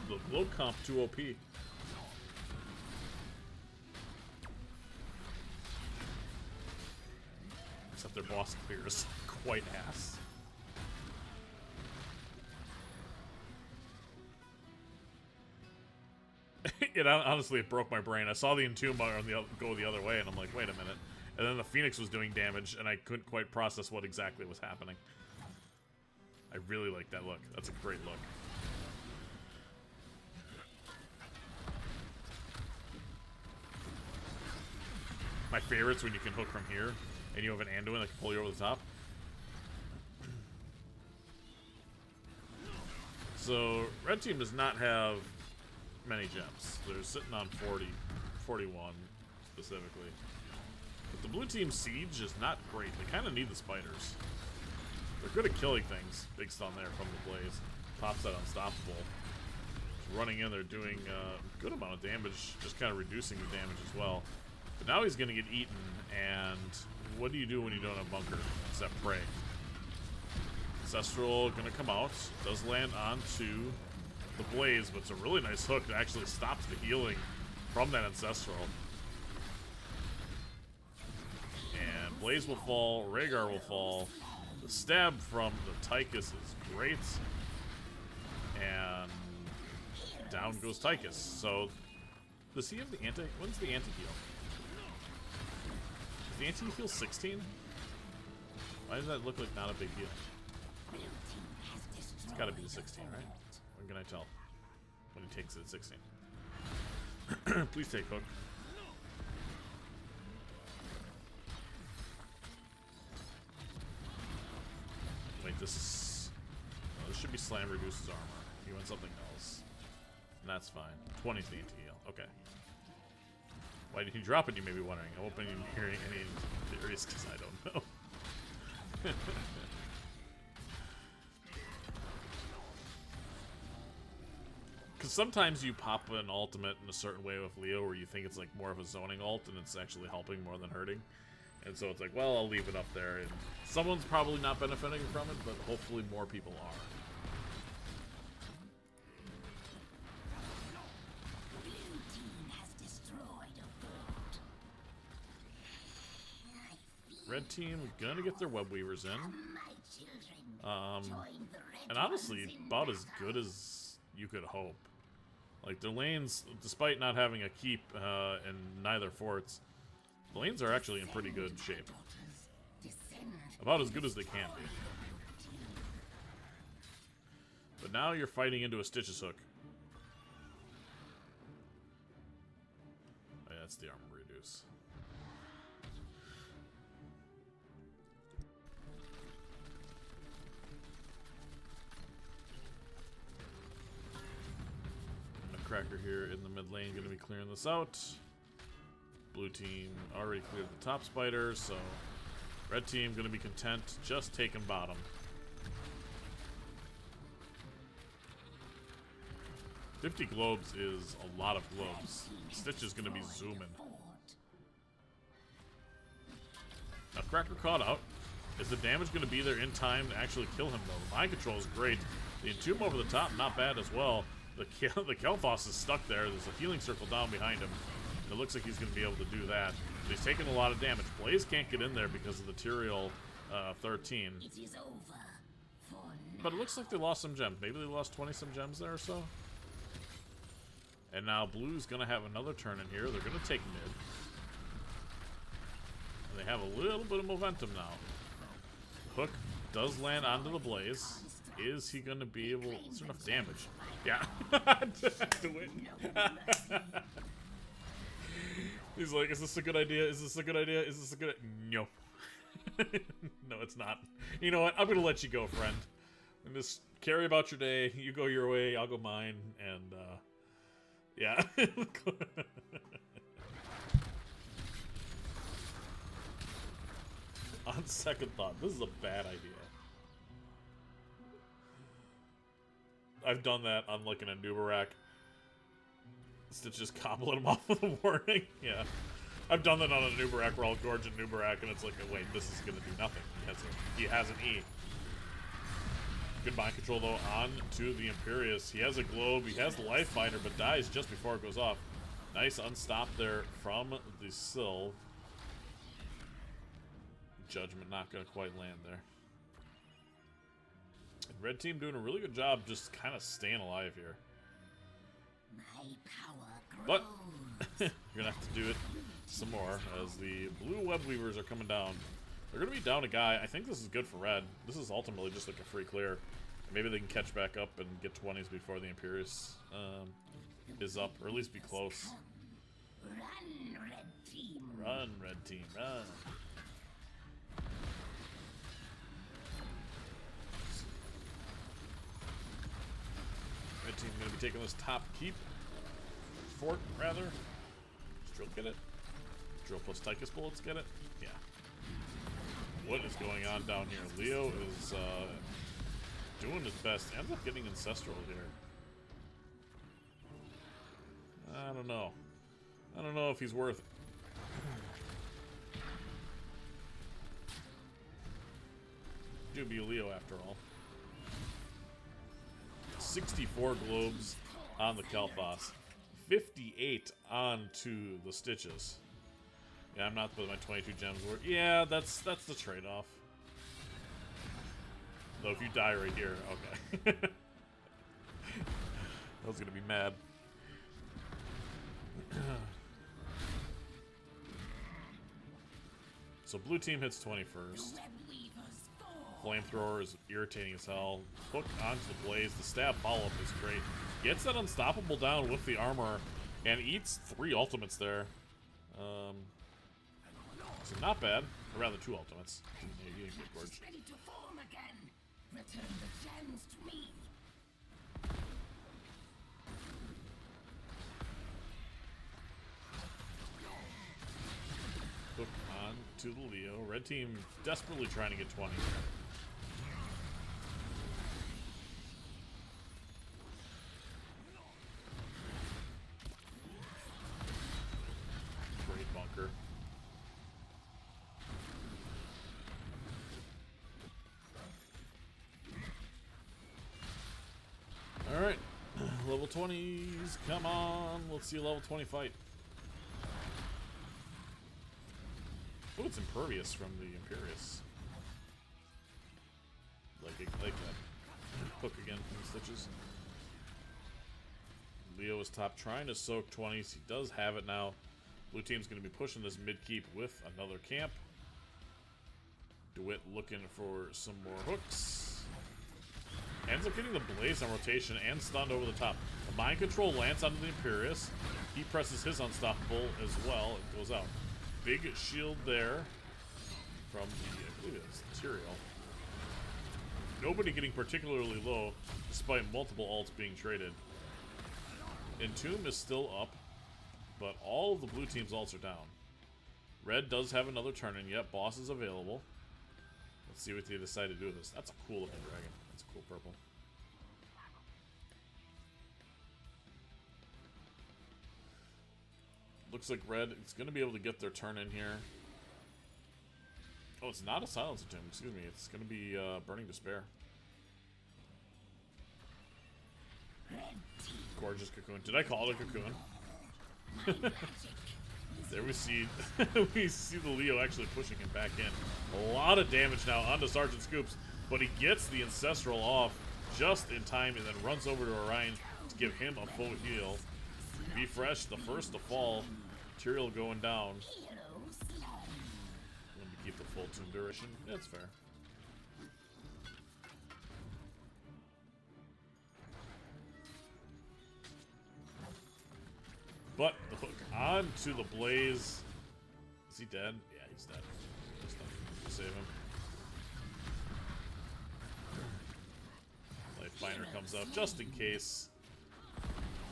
The glow comp 2 OP. Except their boss clears quite ass. Honestly, it broke my brain. I saw the Entomb go the other way, and I'm like, wait a minute. And then the Phoenix was doing damage, and I couldn't quite process what exactly was happening. I really like that look. That's a great look. My favorite's when you can hook from here, and you have an Anduin that can pull you over the top. So, red team does not have many gems. They're sitting on 40, 41 specifically. But the blue team siege is not great. They kind of need the spiders. They're good at killing things. Big stun there from the blaze. Pops that unstoppable. Just running in, they're doing a good amount of damage, just kind of reducing the damage as well. But now he's going to get eaten, and what do you do when you don't have bunker? Except pray. Ancestral going to come out. Does land onto the blaze, but it's a really nice hook that actually stops the healing from that Ancestral. And blaze will fall, Rhaegar will fall. The stab from the Tychus is great. And down goes Tychus. So, does he have the anti... When's the anti-heal? Is the anti-heal 16? Why does that look like not a big deal? It's gotta be the 16, right? When can I tell? When he takes it at 16. Please take hook. Wait, this is... Oh, this should be slam reduces armor. You want something else. And that's fine. 20's the anti-heal. Okay. Why did he drop it, you may be wondering. I'm hoping you hear any theories, because I don't know. Because sometimes you pop an ultimate in a certain way with Leo where you think it's like more of a zoning ult and it's actually helping more than hurting. And so it's like, well, I'll leave it up there. And someone's probably not benefiting from it, but hopefully more people are. Red team gonna get their web weavers in. And honestly, about as good as you could hope. Like, their lanes, despite not having a keep in neither forts, the lanes are actually in pretty good shape. About as good as they can be. But now you're fighting into a Stitches hook. Oh, yeah, that's the armor reduce. Cracker here in the mid lane going to be clearing this out. Blue team already cleared the top spider, so red team going to be content just taking bottom. $50 globes is a lot of globes. Stitch is going to be zooming. Now Cracker caught out. Is the damage going to be there in time to actually kill him though? The mind control is great. The entomb over the top, not bad as well. The Kel'Thas is stuck there. There's a healing circle down behind him. It looks like he's going to be able to do that. But he's taking a lot of damage. Blaze can't get in there because of the Tyrael 13. It is over for But it looks like they lost some gems. Maybe they lost 20-some gems there or so. And now Blue's going to have another turn in here. They're going to take mid. And they have a little bit of momentum now. Hook does land onto the Blaze. Is he going to be able... Is there enough damage? Yeah. Do it. He's like, is this a good idea? Is this a good idea? Is this a good... No. No, it's not. You know what? I'm going to let you go, friend. And just carry about your day. You go your way, I'll go mine. And, yeah. On second thought, this is a bad idea. I've done that on like an Anubarak. Stitch just cobbling him off with a warning. Yeah. I've done that on a Anubarak where I'll gorge a Anubarak and it's like, oh, wait, this is gonna do nothing. He has an E. Good mind control though on to the Imperius. He has a globe, he has the life binder, but dies just before it goes off. Nice unstop there from the Sylve. Judgment not gonna quite land there. Red team doing a really good job just kind of staying alive here. my power grows. But you're gonna have to do it some more as the blue web weavers are coming down. They're gonna be down a guy. I think this is good for red. This is ultimately just like a free clear. Maybe they can catch back up and get 20s before the Imperius is up, or at least be close. Run, red team. Run, red team, run. Red team gonna be taking this top keep. Fort, rather. Does Drill get it? Drill plus Tychus bullets get it? Yeah. What is going on down here? Leo is doing his best. Ends up getting Ancestral here. I don't know. I don't know if he's worth it. Do be a Leo after all. 64 globes on the Kel'Thas. 58 onto the Stitches. Yeah, I'm not putting my 22 gems worth. Yeah, that's the trade-off. Though if you die right here, okay. I was gonna be mad. So blue team hits 21st. Flamethrower is irritating as hell. Hook onto the blaze. The stab follow-up is great. Gets that unstoppable down with the armor and eats 3 ultimates there. So not bad. Or rather 2 ultimates. Yeah, you didn't get gorged. Ready to form again. Return the gems to me. Hook on to the Leo. Red team desperately trying to get 20. Great bunker. Alright. Level 20s. Come on. Let's see a level 20 fight. Oh, it's impervious from the Imperius. Like that hook again from the Stitches. Leo is top trying to soak 20s. He does have it now. Blue team's going to be pushing this mid-keep with another camp. DeWitt looking for some more hooks. Ends up getting the Blaze on rotation and stunned over the top. The Mind Control lands onto the Imperious. He presses his Unstoppable as well. It goes out. Big shield there from the, I believe it's Tyrael. Nobody getting particularly low despite multiple ults being traded. Entomb is still up, but all of the blue team's ults are down. Red does have another turn in yet. Boss is available. Let's see what they decide to do with this. That's a cool looking dragon. That's a cool purple. Looks like red is going to be able to get their turn in here. Oh, it's not a Silence Tomb. Excuse me. It's going to be Burning Despair. Gorgeous cocoon. Did I call it a cocoon? There we see we see the Leo actually pushing him back in. A lot of damage now onto Sergeant Scoops, but he gets the Ancestral off just in time and then runs over to Orion to give him a full heal. Be Fresh, the first to fall. Tyrael going down. Let me keep the full tomb duration. That's fair. But the hook onto the Blaze. Is he dead? Yeah, he's dead. There's nothing to save him. Lifeliner comes out just in case.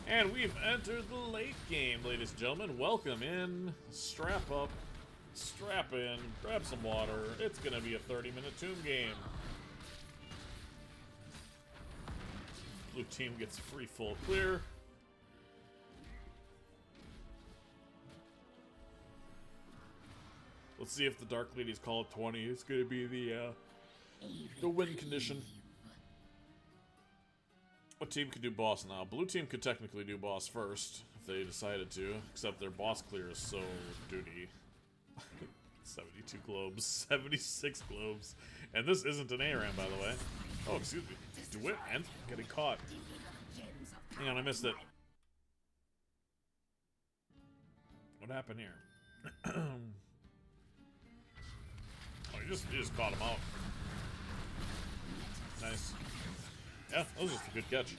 And we've entered the late game, ladies and gentlemen. Welcome in. Strap up. Strap in. Grab some water. It's going to be a 30-minute tomb game. Blue team gets free full clear. Let's see if the Dark Ladies call it 20. It's going to be the win condition. What team could do boss now? Blue team could technically do boss first if they decided to, except their boss clear is so duty. 72 globes, 76 globes. And this isn't an ARAM, by the way. Oh, excuse me. DeWitt and getting caught. Hang on, I missed it. What happened here? Oh, you just caught him out. Nice. Yeah, that was just a good catch.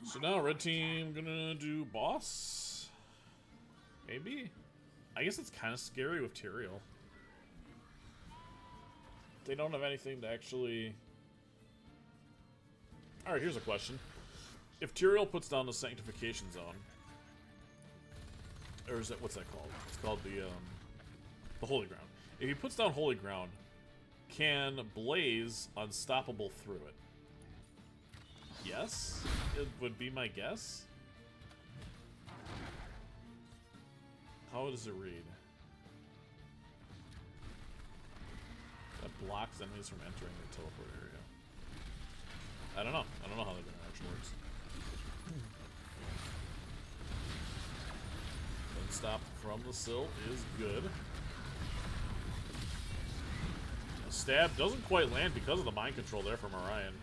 So now red team gonna do boss? Maybe? I guess it's kind of scary with Tyrael. They don't have anything to actually... Alright, here's a question. If Tyrael puts down the Sanctification Zone, or is that, what's that called? It's called the Holy Ground. If he puts down Holy Ground, can Blaze unstoppable through it? Yes? It would be my guess. How does it read? That blocks enemies from entering the teleport area. I don't know. I don't know how that interaction works. Unstop from the sill is good. A stab doesn't quite land because of the mind control there from Orion.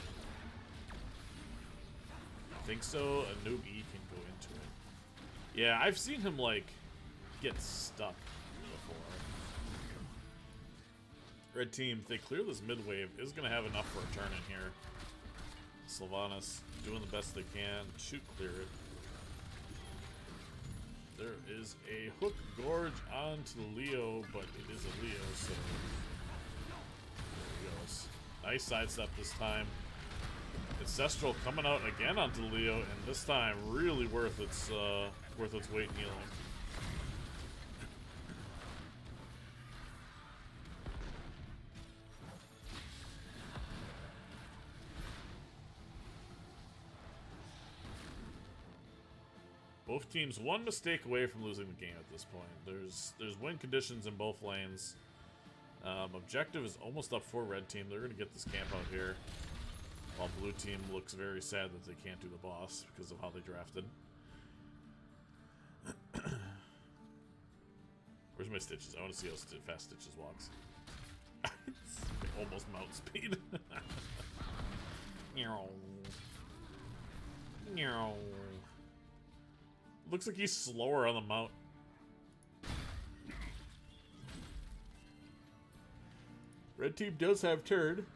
I think so. A noob E can go into it. Yeah, I've seen him, like, get stuck before. Red team, if they clear this mid wave, is going to have enough for a turn in here. Sylvanas doing the best they can to clear it. There is a hook gorge onto the Leo, but it is a Leo, so there he goes. Nice sidestep this time. Ancestral coming out again onto the Leo, and this time really worth its weight in healing. Both teams one mistake away from losing the game at this point. There's win conditions in both lanes. Objective is almost up for red team. They're going to get this camp out here. While blue team looks very sad that they can't do the boss because of how they drafted. Where's my Stitches? I want to see how fast Stitches walks. Almost mount speed. Looks like he's slower on the mount. Red team does have turn.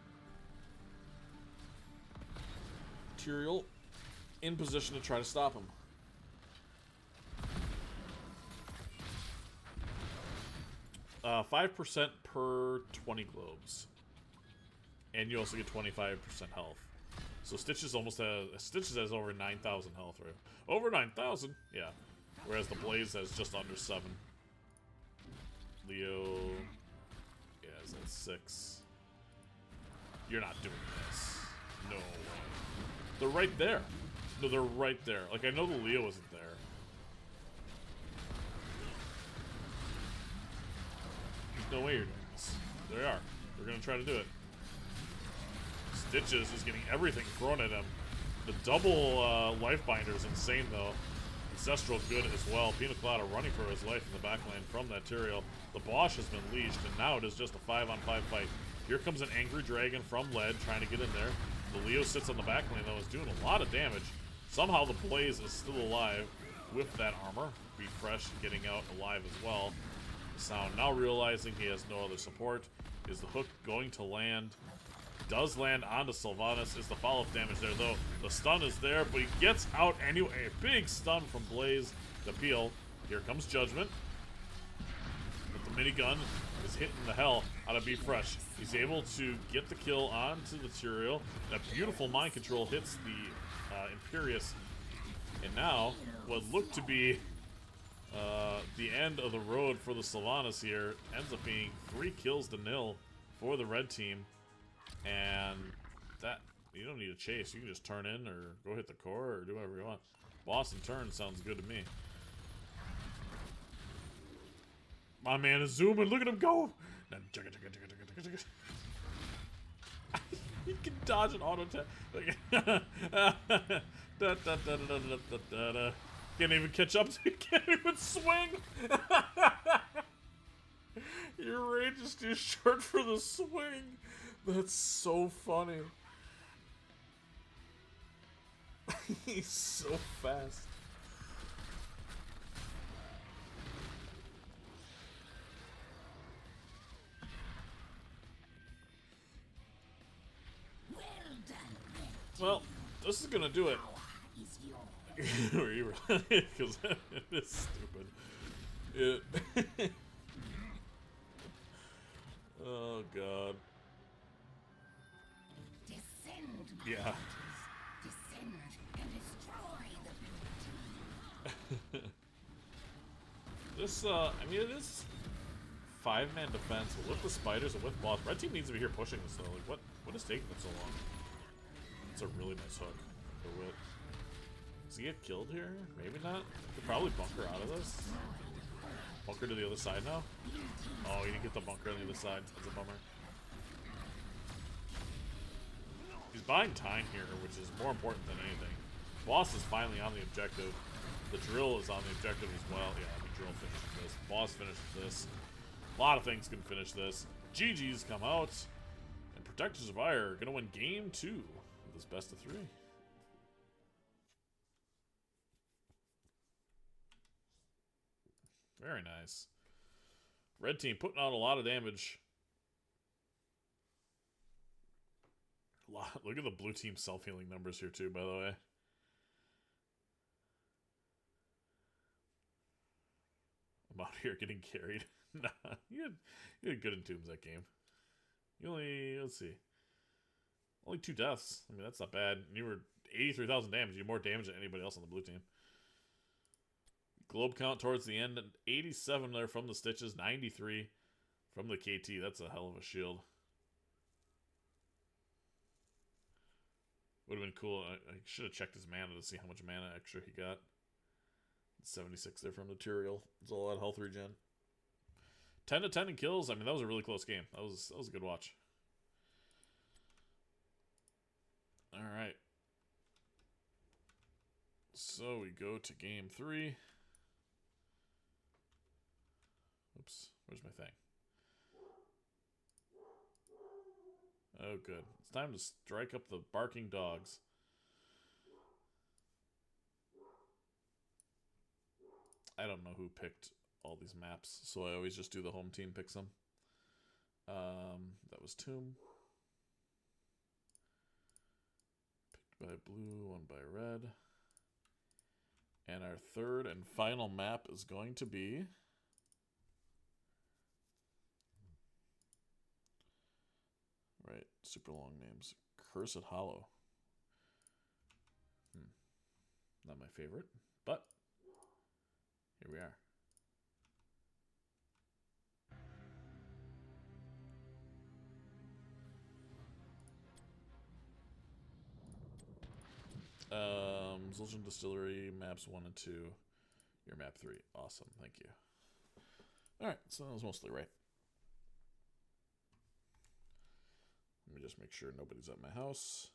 material in position to try to stop him. Uh, 5% per 20 globes. And you also get 25% health. So Stitches has over 9,000 health, right? Over 9,000? Yeah. Whereas the Blaze has just under 7. Leo... yeah, is at 6. You're not doing this. No way. They're right there. No, they're right there. Like, I know the Leo isn't there. There's no way you're doing this. They are. They're gonna try to do it. Stitches is getting everything thrown at him. The double life binder is insane, though. Ancestral good as well. Pina Colada running for his life in the backline from that Tyrael. The Bosch has been leashed, and now it is just a 5-on-5 fight. Here comes an Angry Dragon from Lead trying to get in there. The Leo sits on the backline, though, is doing a lot of damage. Somehow the Blaze is still alive with that armor. Be Fresh getting out alive as well. The Sound now realizing he has no other support. Is the hook going to land? Does land onto Sylvanas. Is the follow-up damage there, though? The stun is there, but he gets out anyway. A big stun from Blaze to peel. Here comes Judgment. But the minigun is hitting the hell out of Be Fresh. He's able to get the kill onto the Tyrael. That beautiful mind control hits the Imperious. And now, what looked to be the end of the road for the Sylvanas here ends up being 3 kills to 0 for the red team. And that, you don't need to chase. You can just turn in or go hit the core or do whatever you want. Boss and turn sounds good to me. My man is zooming. Look at him go. He can dodge an auto attack. Can't even catch up to it. Can't even swing. Your range is too short for the swing. That's so funny. He's so fast. Well done, Red. Well, this is gonna do it. Power is yours. Because it is stupid. It. Oh god. Descend, my Yeah. daughters. Descend and destroy the blue team. This, I mean, it is 5-man defense, but with the spiders and with boss. Red team needs to be here pushing this, though. Like, what is taking it so long? It's a really nice hook. The wit. Does he get killed here? Maybe not. Could probably bunker out of this. Bunker to the other side now? Oh, he didn't get the bunker on the other side. That's a bummer. He's buying time here, which is more important than anything. Boss is finally on the objective. The drill is on the objective as well. Yeah, the drill finishes this. Boss finishes this. A lot of things can finish this. GG's come out. And Protectors of Aiur are going to win game 2 of this best of 3. Very nice. Red team putting out a lot of damage. Look at the blue team self-healing numbers here too, by the way. I'm out here getting carried. Nah, you had good entombs that game. You only, let's see. Only 2 deaths. I mean, that's not bad. You were 83,000 damage. You had more damage than anybody else on the blue team. Globe count towards the end. 87 there from the Stitches. 93 from the KT. That's a hell of a shield. Would have been cool. I should have checked his mana to see how much mana extra he got. 76 there from the Tyrael. It's a lot of health regen. 10 to 10 in kills. I mean, that was a really close game. That was a good watch. All right. So we go to game 3. Oops, where's my thing? Oh, good. It's time to strike up the barking dogs. I don't know who picked all these maps, so I always just do the home team picks them. That was Tomb. by blue, one by red. And our third and final map is going to be... Right, super long names. Cursed Hollow. Not my favorite, but here we are. Zul'jin Distillery, maps 1 and 2. Your map 3. Awesome, thank you. Alright, so that was mostly right. Let me just make sure nobody's at my house.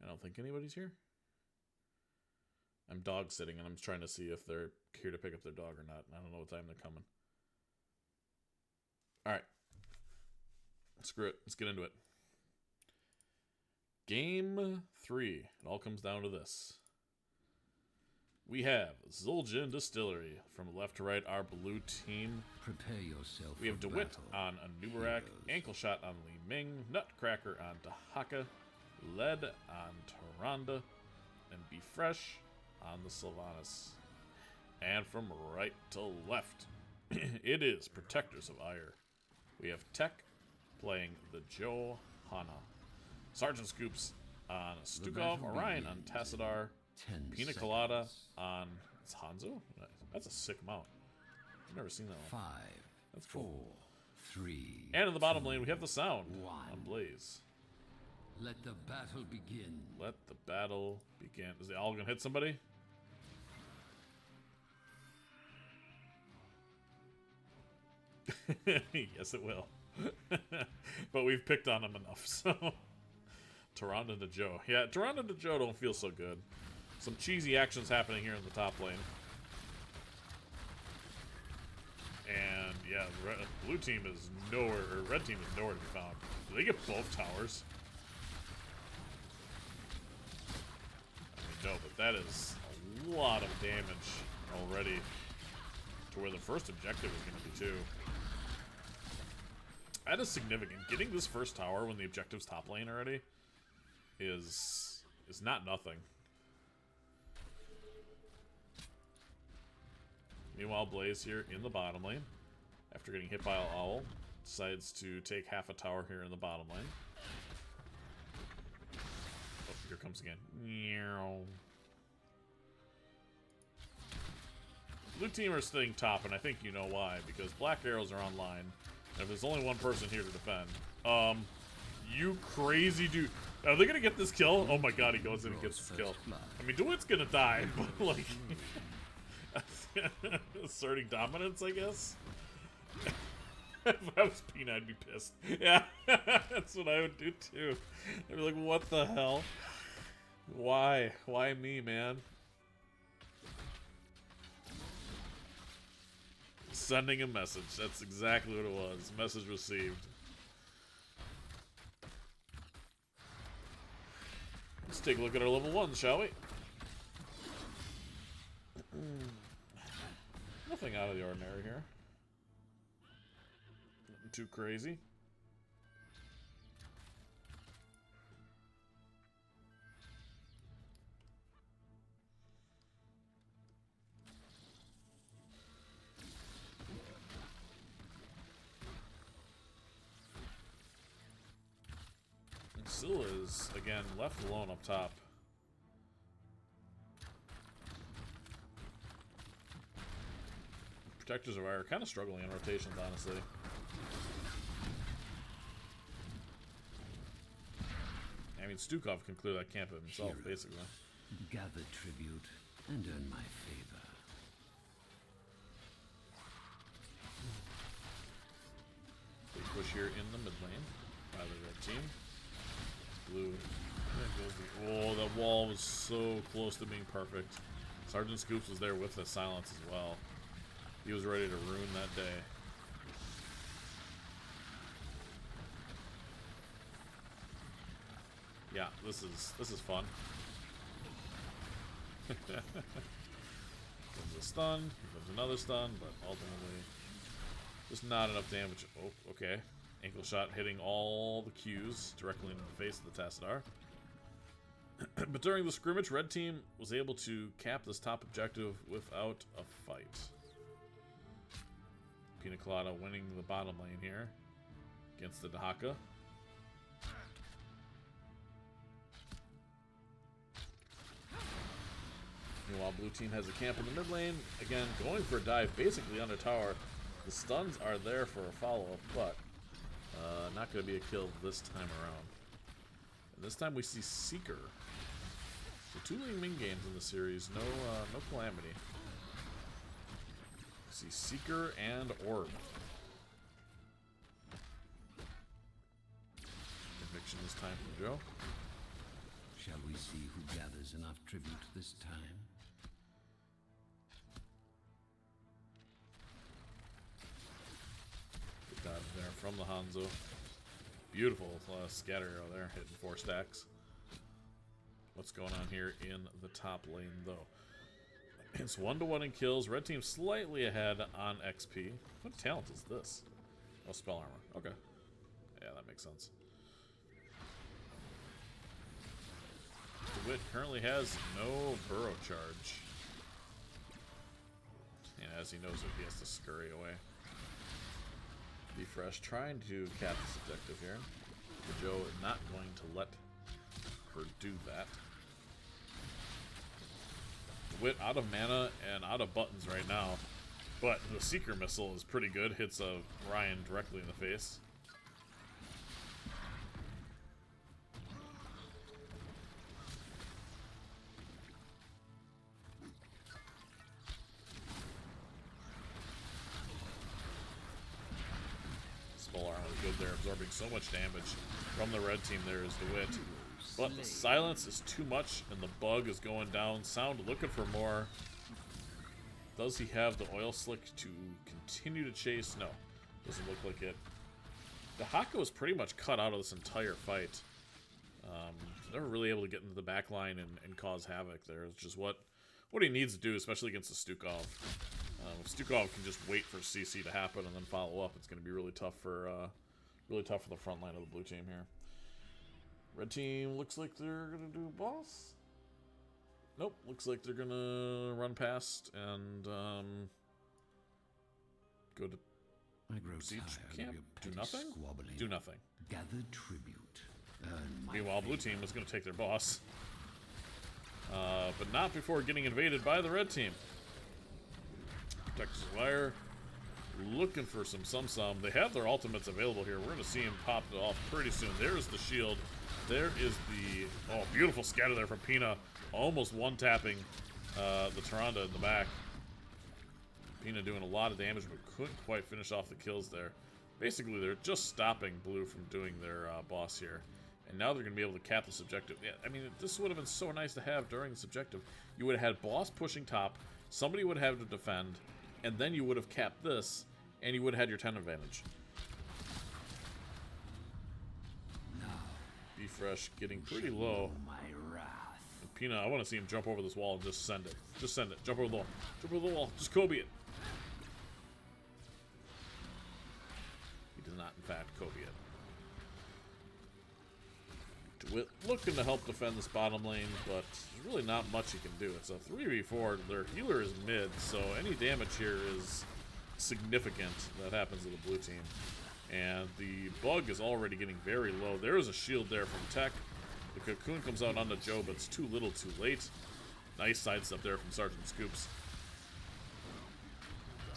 I don't think anybody's here. I'm dog sitting and I'm trying to see if they're here to pick up their dog or not. I don't know what time they're coming. Alright. Screw it. Let's get into it. Game 3. It all comes down to this. We have Zul'jin Distillery. From left to right, our blue team. Prepare yourself. We have for DeWitt battle. on Anubarak, Ankle Shot on Li Ming, Nutcracker on Dahaka, Lead on Taranda, and Be Fresh on the Sylvanas. And from right to left, it is Protectors of Aiur. We have Tech playing the Johanna, Sergeant Scoops on Stukov, Orion on Tassadar, 10 Pina seconds. Colada on it's Hanzo? That's a sick mount. I've never seen that one. 5, That's 4, cool. 3. And in the bottom lane, we have the Sound 1. on Blaze. Let the battle begin. Let the battle begin. Is the owl gonna hit somebody? Yes, it will. But we've picked on him enough, so... Taranda to Joe. Yeah, Taranda to Joe don't feel so good. Some cheesy actions happening here in the top lane. And, yeah, blue team is nowhere, or red team is nowhere to be found. Do they get both towers? I mean, no, but that is a lot of damage already to where the first objective is going to be, too. That is significant. Getting this first tower when the objective's top lane already is not nothing. Meanwhile, Blaze here in the bottom lane, after getting hit by an owl, decides to take half a tower here in the bottom lane. Oh, here comes again. Meow. Blue team are staying top, and I think you know why, because black arrows are online. And if there's only one person here to defend, you crazy dude. Are they gonna get this kill? Oh my god, he goes in and gets this kill. I mean, DeWitt's gonna die, but like... asserting dominance, I guess? If I was Pina, I'd be pissed. Yeah, that's what I would do too. I'd be like, what the hell? Why? Why me, man? Sending a message. That's exactly what it was. Message received. Let's take a look at our level 1, shall we? Nothing out of the ordinary here. Nothing too crazy. And Scylla is, again, left alone up top. Protectors of Aiur are kind of struggling in rotations, honestly. I mean, Stukov can clear that camp himself, Hero. basically. Gather tribute and earn my favor. Big push here in the mid lane by the red team. Blue. Oh, that wall was so close to being perfect. Sergeant Scoops was there with the silence as well. He was ready to ruin that day. Yeah, this is fun. Comes a stun, here comes another stun, but ultimately just not enough damage. Oh, okay. Ankle shot hitting all the Qs directly into the face of the Tassadar. But during the scrimmage, red team was able to cap this top objective without a fight. Pina Colada winning the bottom lane here against the Dahaka. Meanwhile, blue team has a camp in the mid lane. Again, going for a dive basically under tower. The stuns are there for a follow-up, but not going to be a kill this time around. And this time we see Seeker. So 2 lane min games in the series, no Calamity. We see Seeker and Orb. Conviction this time from Joe. Shall we see who gathers enough tribute this time? Good dodge there from the Hanzo. Beautiful scatter arrow there, hitting 4 stacks. What's going on here in the top lane, though? It's 1-to-1 in kills. Red team slightly ahead on XP. What talent is this? Oh, spell armor. Okay. Yeah, that makes sense. DeWitt currently has no burrow charge. And as he knows it, he has to scurry away. Be Fresh trying to cap this objective here. But Joe is not going to let her do that. DeWitt out of mana and out of buttons right now. But the Seeker missile is pretty good. Hits Ryan directly in the face. Spell armor good there, absorbing so much damage from the red team there is DeWitt. But the silence is too much, and the bug is going down. Sound looking for more. Does he have the oil slick to continue to chase? No. Doesn't look like it. Dahaka was pretty much cut out of this entire fight. Never really able to get into the back line and cause havoc there. It's just what he needs to do, especially against the Stukov. If Stukov can just wait for CC to happen and then follow up, it's going to be really tough for the front line of the blue team here. Red team looks like they're going to do boss. Nope, looks like they're going to run past and go to I grow siege tired camp. of your Do petty nothing? squabbling. Do nothing. Gather tribute. Earn my Meanwhile, blue favor. team is going to take their boss. But not before getting invaded by the red team. Protector's Wire looking for some sum. They have their ultimates available here. We're going to see him pop it off pretty soon. There's the shield. There is the... Oh, beautiful scatter there from Pina. Almost one-tapping the Tyrande in the back. Pina doing a lot of damage, but couldn't quite finish off the kills there. Basically, they're just stopping blue from doing their boss here. And now they're going to be able to cap this objective. Yeah, I mean, this would have been so nice to have during this objective. You would have had boss pushing top, somebody would have to defend, and then you would have capped this, and you would have had your 10 advantage. Be Fresh getting pretty low. My wrath. And Pina, I want to see him jump over this wall and just send it. Just send it. Jump over the wall. Jump over the wall. Just Kobe it. He does not, in fact, Kobe it. DeWitt looking to help defend this bottom lane, but there's really not much he can do. It's a 3v4. Their healer is mid, so any damage here is significant that happens to the blue team. And the bug is already getting very low. There is a shield there from Tech. The cocoon comes out onto Joe, but it's too little too late. Nice sidestep there from Sergeant Scoops.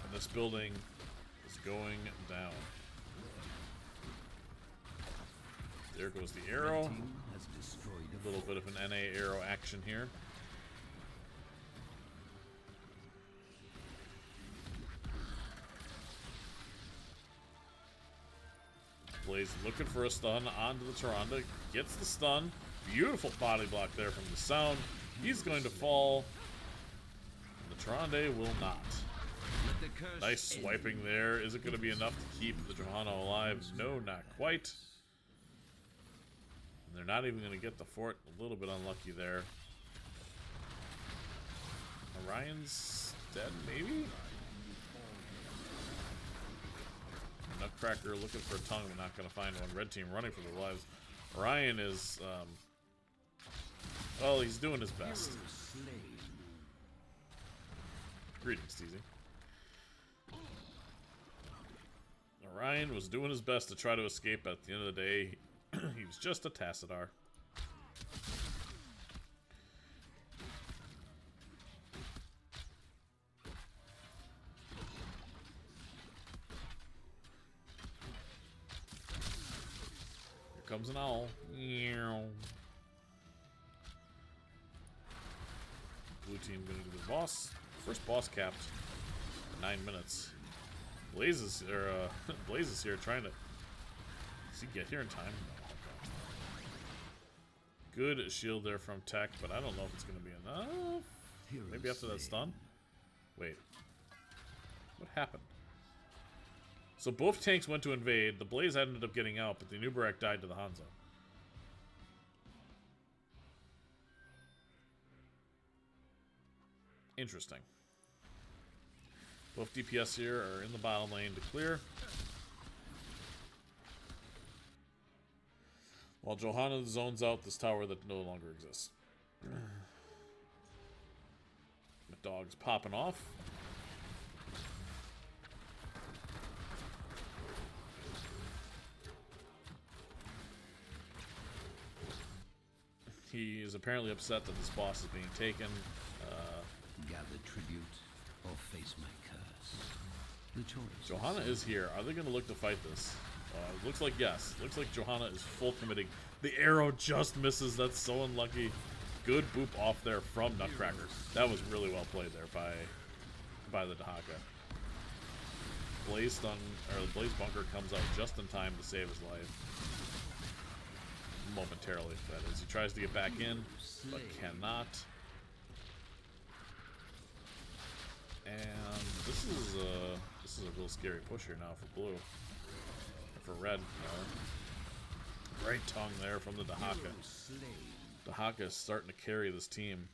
And this building is going down. There goes the arrow. Red team has destroyed A little bit of an NA arrow action here. Blaze looking for a stun onto the Tyrande. Gets the stun. Beautiful body block there from the Sound. He's going to fall. The Tyrande will not. Let the curse Nice swiping there. Is it going to be enough to keep the Johanna alive? No, not quite. And they're not even going to get the fort. A little bit unlucky there. Orion's dead, maybe? Nutcracker looking for a tongue. We're not going to find one. Red team running for their lives. Orion is, well, he's doing his best. Greetings, Teasy. Orion was doing his best to try to escape. At the end of the day, he was just a Tassadar. Here comes an owl. Blue team gonna do the boss. First boss capped for 9 minutes. Blaze is here trying to see get here in time. Good shield there from Tech, but I don't know if it's gonna be enough. Maybe after that stun. Wait, what happened? So both tanks went to invade. The Blaze ended up getting out, but the Nubarak died to the Hanzo. Interesting. Both DPS here are in the bottom lane to clear. While Johanna zones out this tower that no longer exists. The dog's popping off. He is apparently upset that this boss is being taken. Gather tribute or face my curse. The choice. Johanna is here. Are they going to look to fight this? Looks like yes. Looks like Johanna is full committing. The arrow just misses. That's so unlucky. Good boop off there from Nutcracker. That was really well played there by the Dahaka. Blaze stun or the Blaze bunker comes out just in time to save his life. Momentarily, that is. He tries to get back in, but cannot. And this is a real scary push here now for blue. For red, great tongue there from the Dahaka. Dahaka is starting to carry this team.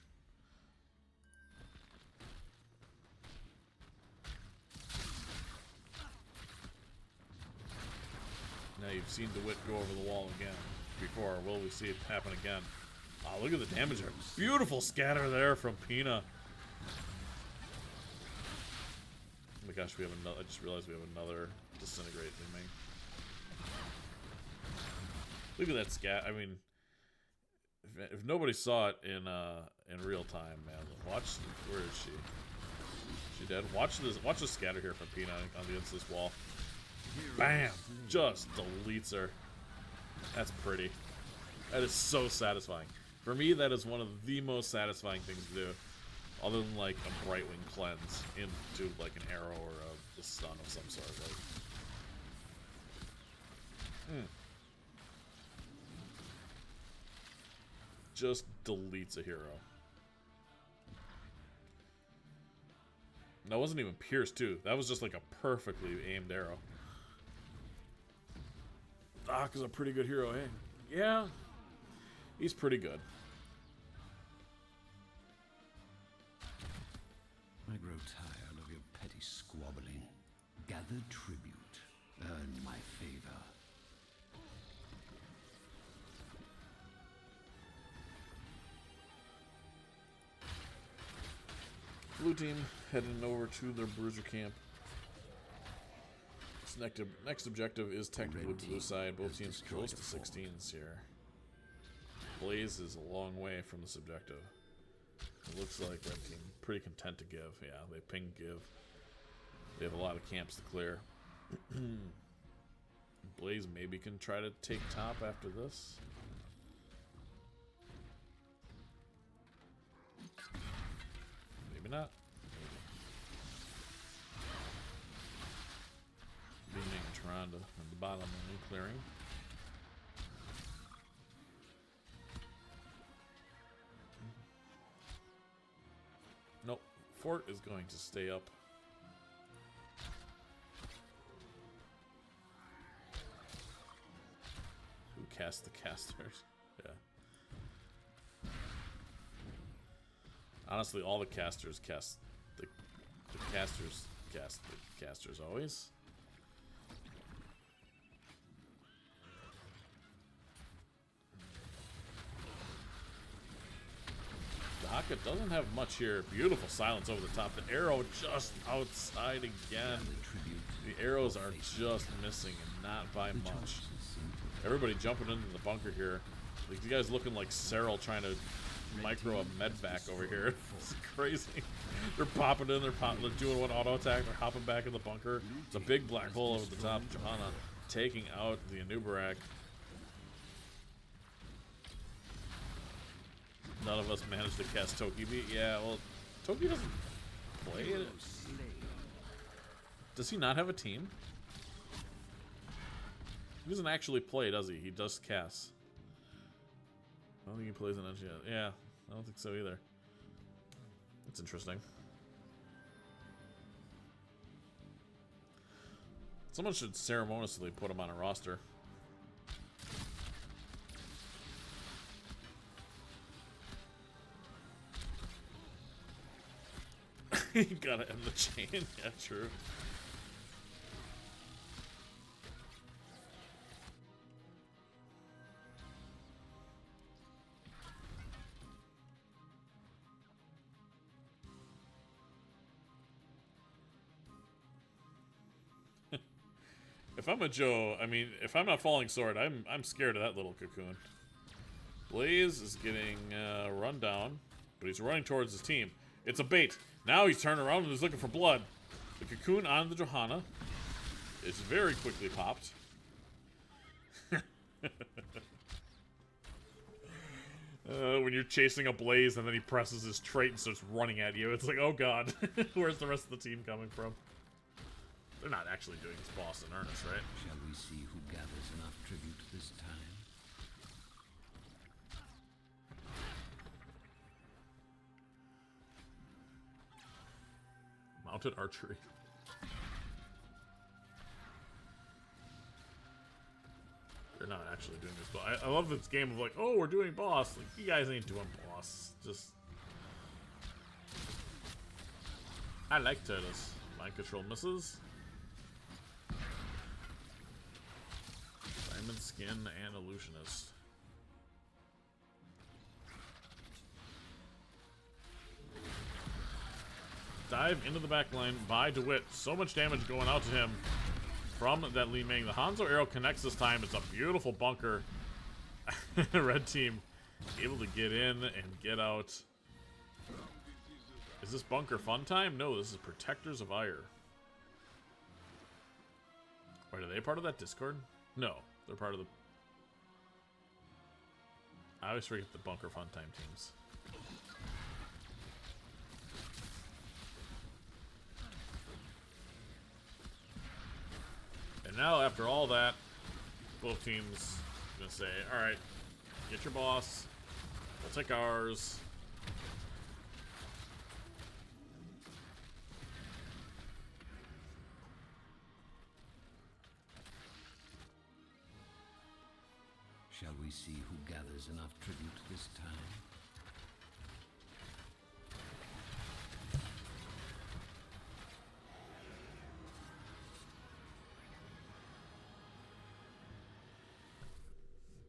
Now you've seen DeWitt go over the wall again before. Will we see it happen again? Oh, look at the damage there. Beautiful scatter there from Pina. Oh my gosh, we have another. I just realized we have another disintegrate looming. Look at that scat. I mean, if nobody saw it in real time, man, watch. Where is she? She dead. Watch this. Watch the scatter here from Pina on the inside this wall. Bam! Just deletes her. That's pretty. That is so satisfying. For me, that is one of the most satisfying things to do. Other than like a Brightwing cleanse into like an arrow or a stun of some sort. Like, just deletes a hero. That wasn't even pierced too. That was just like a perfectly aimed arrow. Doc is a pretty good hero, hey? Yeah, he's pretty good. I grow tired of your petty squabbling. Gather tribute. Earn my favor. Blue team heading over to their bruiser camp. This next objective is technically blue side. Both teams close to 16s here. Blaze is a long way from this objective. It looks like red team pretty content to give. Yeah, they ping give. They have a lot of camps to clear. Blaze maybe can try to take top after this. Maybe not. Beaming Tyrande at the bottom of new clearing. Nope. Fort is going to stay up. Who cast the casters? Yeah. Honestly, all the casters cast the casters cast the casters always. Daka doesn't have much here. Beautiful silence over the top. The arrow just outside again. The arrows are just missing and not by much. Everybody jumping into the bunker here. Like, you guys looking like Cyril trying to micro a med back over here. It's crazy. They're popping in, they're doing one auto attack, they're hopping back in the bunker. It's a big black hole over the top. Johanna taking out the Anubarak. None of us managed to cast Tokibi. Yeah, well, Toki doesn't play it. Does he not have a team? He doesn't actually play, does he? He does cast. I don't think he plays in NGS. Yeah, I don't think so either. That's interesting. Someone should ceremoniously put him on a roster. You gotta end the chain. Yeah, true. If I'm a Joe, I mean, if I'm not falling sword, I'm scared of that little cocoon. Blaze is getting run down, but he's running towards his team. It's a bait. Now he's turning around and he's looking for blood. The cocoon on the Johanna is very quickly popped. When you're chasing a Blaze and then he presses his trait and starts running at you, it's like, oh god, where's the rest of the team coming from? They're not actually doing this boss in earnest, right? Shall we see who gathers enough tribute this time? Mounted archery. They're not actually doing this, but I love this game of like, oh, we're doing boss. Like, you guys ain't doing boss. Just... I like turtles. Mind control misses. Diamond skin and illusionist. Dive into the back line by DeWitt. So much damage going out to him from that Li Ming. The Hanzo arrow connects this time. It's a beautiful bunker. Red team able to get in and get out. Is this bunker fun time? No, this is Protectors of Aiur. Wait, are they part of that Discord? No, they're part of the... I always forget the bunker fun time teams. And now, after all that, both teams are gonna say, alright, get your boss, we'll take ours. Shall we see who gathers enough tribute this time?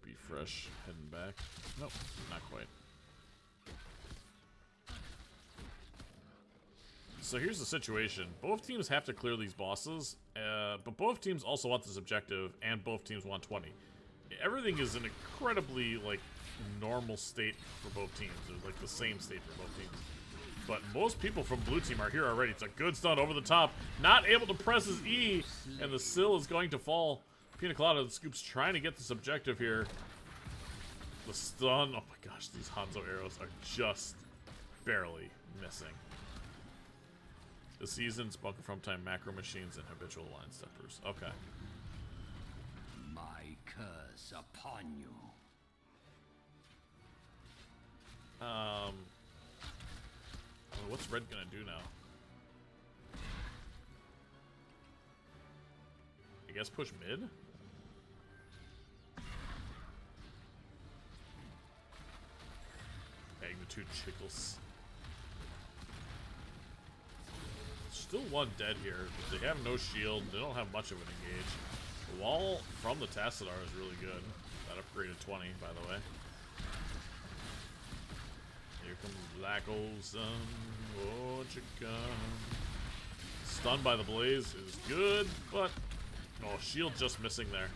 Be fresh, heading back. Nope, not quite. So here's the situation. Both teams have to clear these bosses, but both teams also want this objective, and both teams want 20. Everything is an incredibly, like, normal state for both teams. It's like the same state for both teams. But most people from blue team are here already. It's a good stun over the top. Not able to press his E, and the sill is going to fall. Pina Colada and Scoop's trying to get this objective here. The stun, oh my gosh, these Hanzo arrows are just barely missing. The seasons, bunker from time, macro machines, and habitual line steppers. Okay. My curse upon you. What's red gonna do now? I guess push mid? two chickles. Still one dead here. But they have no shield. They don't have much of an engage. The wall from the Tassadar is really good. That upgraded 20, by the way. Here comes Black Old Sun. Won't you come? Stunned by the Blaze is good, but... Oh, shield just missing there.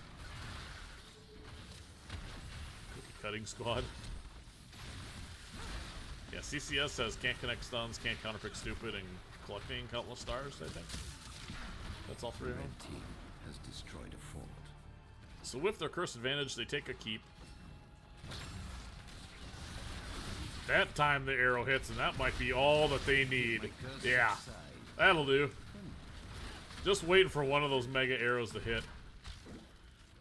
Cookie cutting squad. Yeah, CCS says can't connect stuns, can't counterpick stupid, and collecting countless stars, I think. That's all three of them. Red team has destroyed a fort. So with their curse advantage, they take a keep. That time the arrow hits, and that might be all that they need. Yeah, that'll do. Just waiting for one of those mega arrows to hit.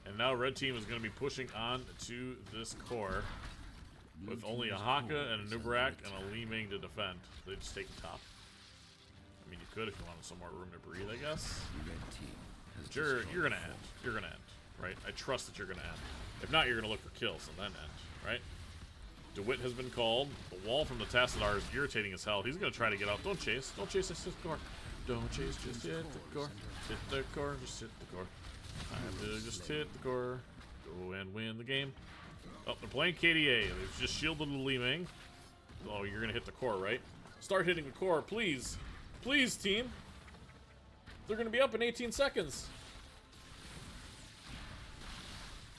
And now red team is going to be pushing on to this core. With only a Haka and a Nubarak and a Li Ming to defend. They just take the top. I mean, you could if you wanted some more room to breathe, I guess. But you're gonna end. You're gonna end, right? I trust that you're gonna end. If not, you're gonna look for kills and then end, right? DeWitt has been called. The wall from the Tassadar is irritating as hell. He's gonna try to get out. Don't chase. Don't chase. Just hit the core. Don't chase. Just hit the core. Hit the core. Just hit the core. Time to just hit the core. Go and win the game. Oh, they're playing KDA. They've just shielded the Li Ming. Oh, you're gonna hit the core, right? Start hitting the core, please. Please, team. They're gonna be up in 18 seconds.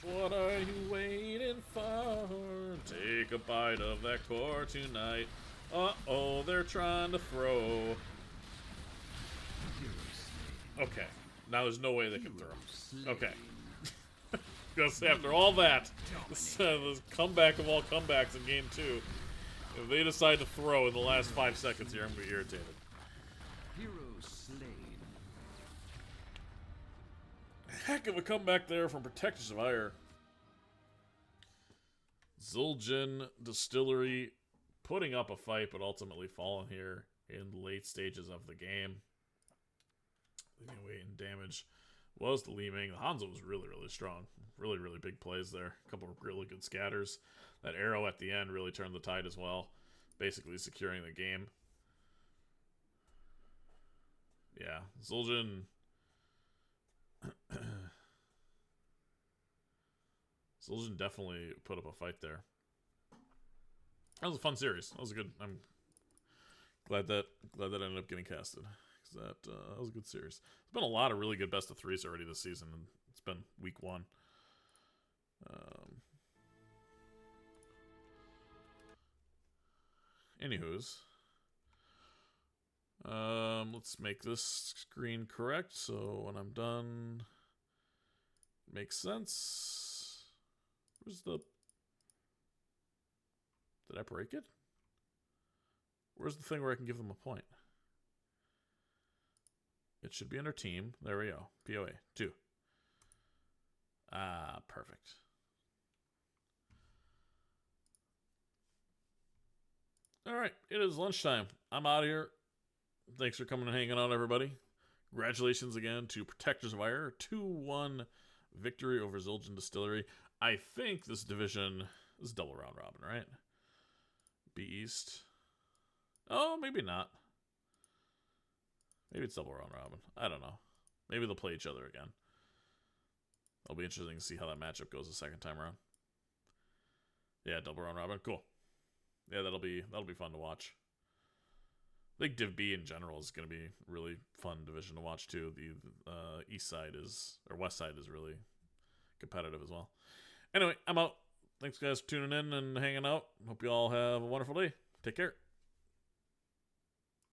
What are you waiting for? Take a bite of that core tonight. Uh-oh, they're trying to throw. Okay. Now there's no way they can throw. Okay. Because after all that, this comeback of all comebacks in game 2, if they decide to throw in the last 5 seconds here, I'm going to be irritated. Hero slain. Heck of a comeback there from Protectors of Aiur. Zul'jin Distillery putting up a fight, but ultimately falling here in the late stages of the game. Anyway, in damage was the Li Ming. The Hanzo was really, really strong. Really, really big plays there. A couple of really good scatters. That arrow at the end really turned the tide as well. Basically securing the game. Yeah, Zul'jin... Zul'jin definitely put up a fight there. That was a fun series. That was a good... I'm glad that ended up getting casted. That was a good series. There's been a lot of really good best of threes already this season, and it's been week 1. Anywho's, let's make this screen correct so when I'm done, it makes sense. Where's the? Did I break it? Where's the thing where I can give them a point? It should be under team. There we go. POA 2. Ah, perfect. All right, it is lunchtime. I'm out of here. Thanks for coming and hanging out, everybody. Congratulations again to Protectors of Aiur. 2-1 victory over Zul'jin Distillery. I think this division is double round robin, right? B East. Oh, maybe not. Maybe it's double round robin. I don't know. Maybe they'll play each other again. It'll be interesting to see how that matchup goes the second time around. Yeah, double round robin. Cool. Yeah, that'll be fun to watch. I think Div B in general is going to be a really fun division to watch too. The east side or west side is really competitive as well. Anyway, I'm out. Thanks guys for tuning in and hanging out. Hope you all have a wonderful day. Take care.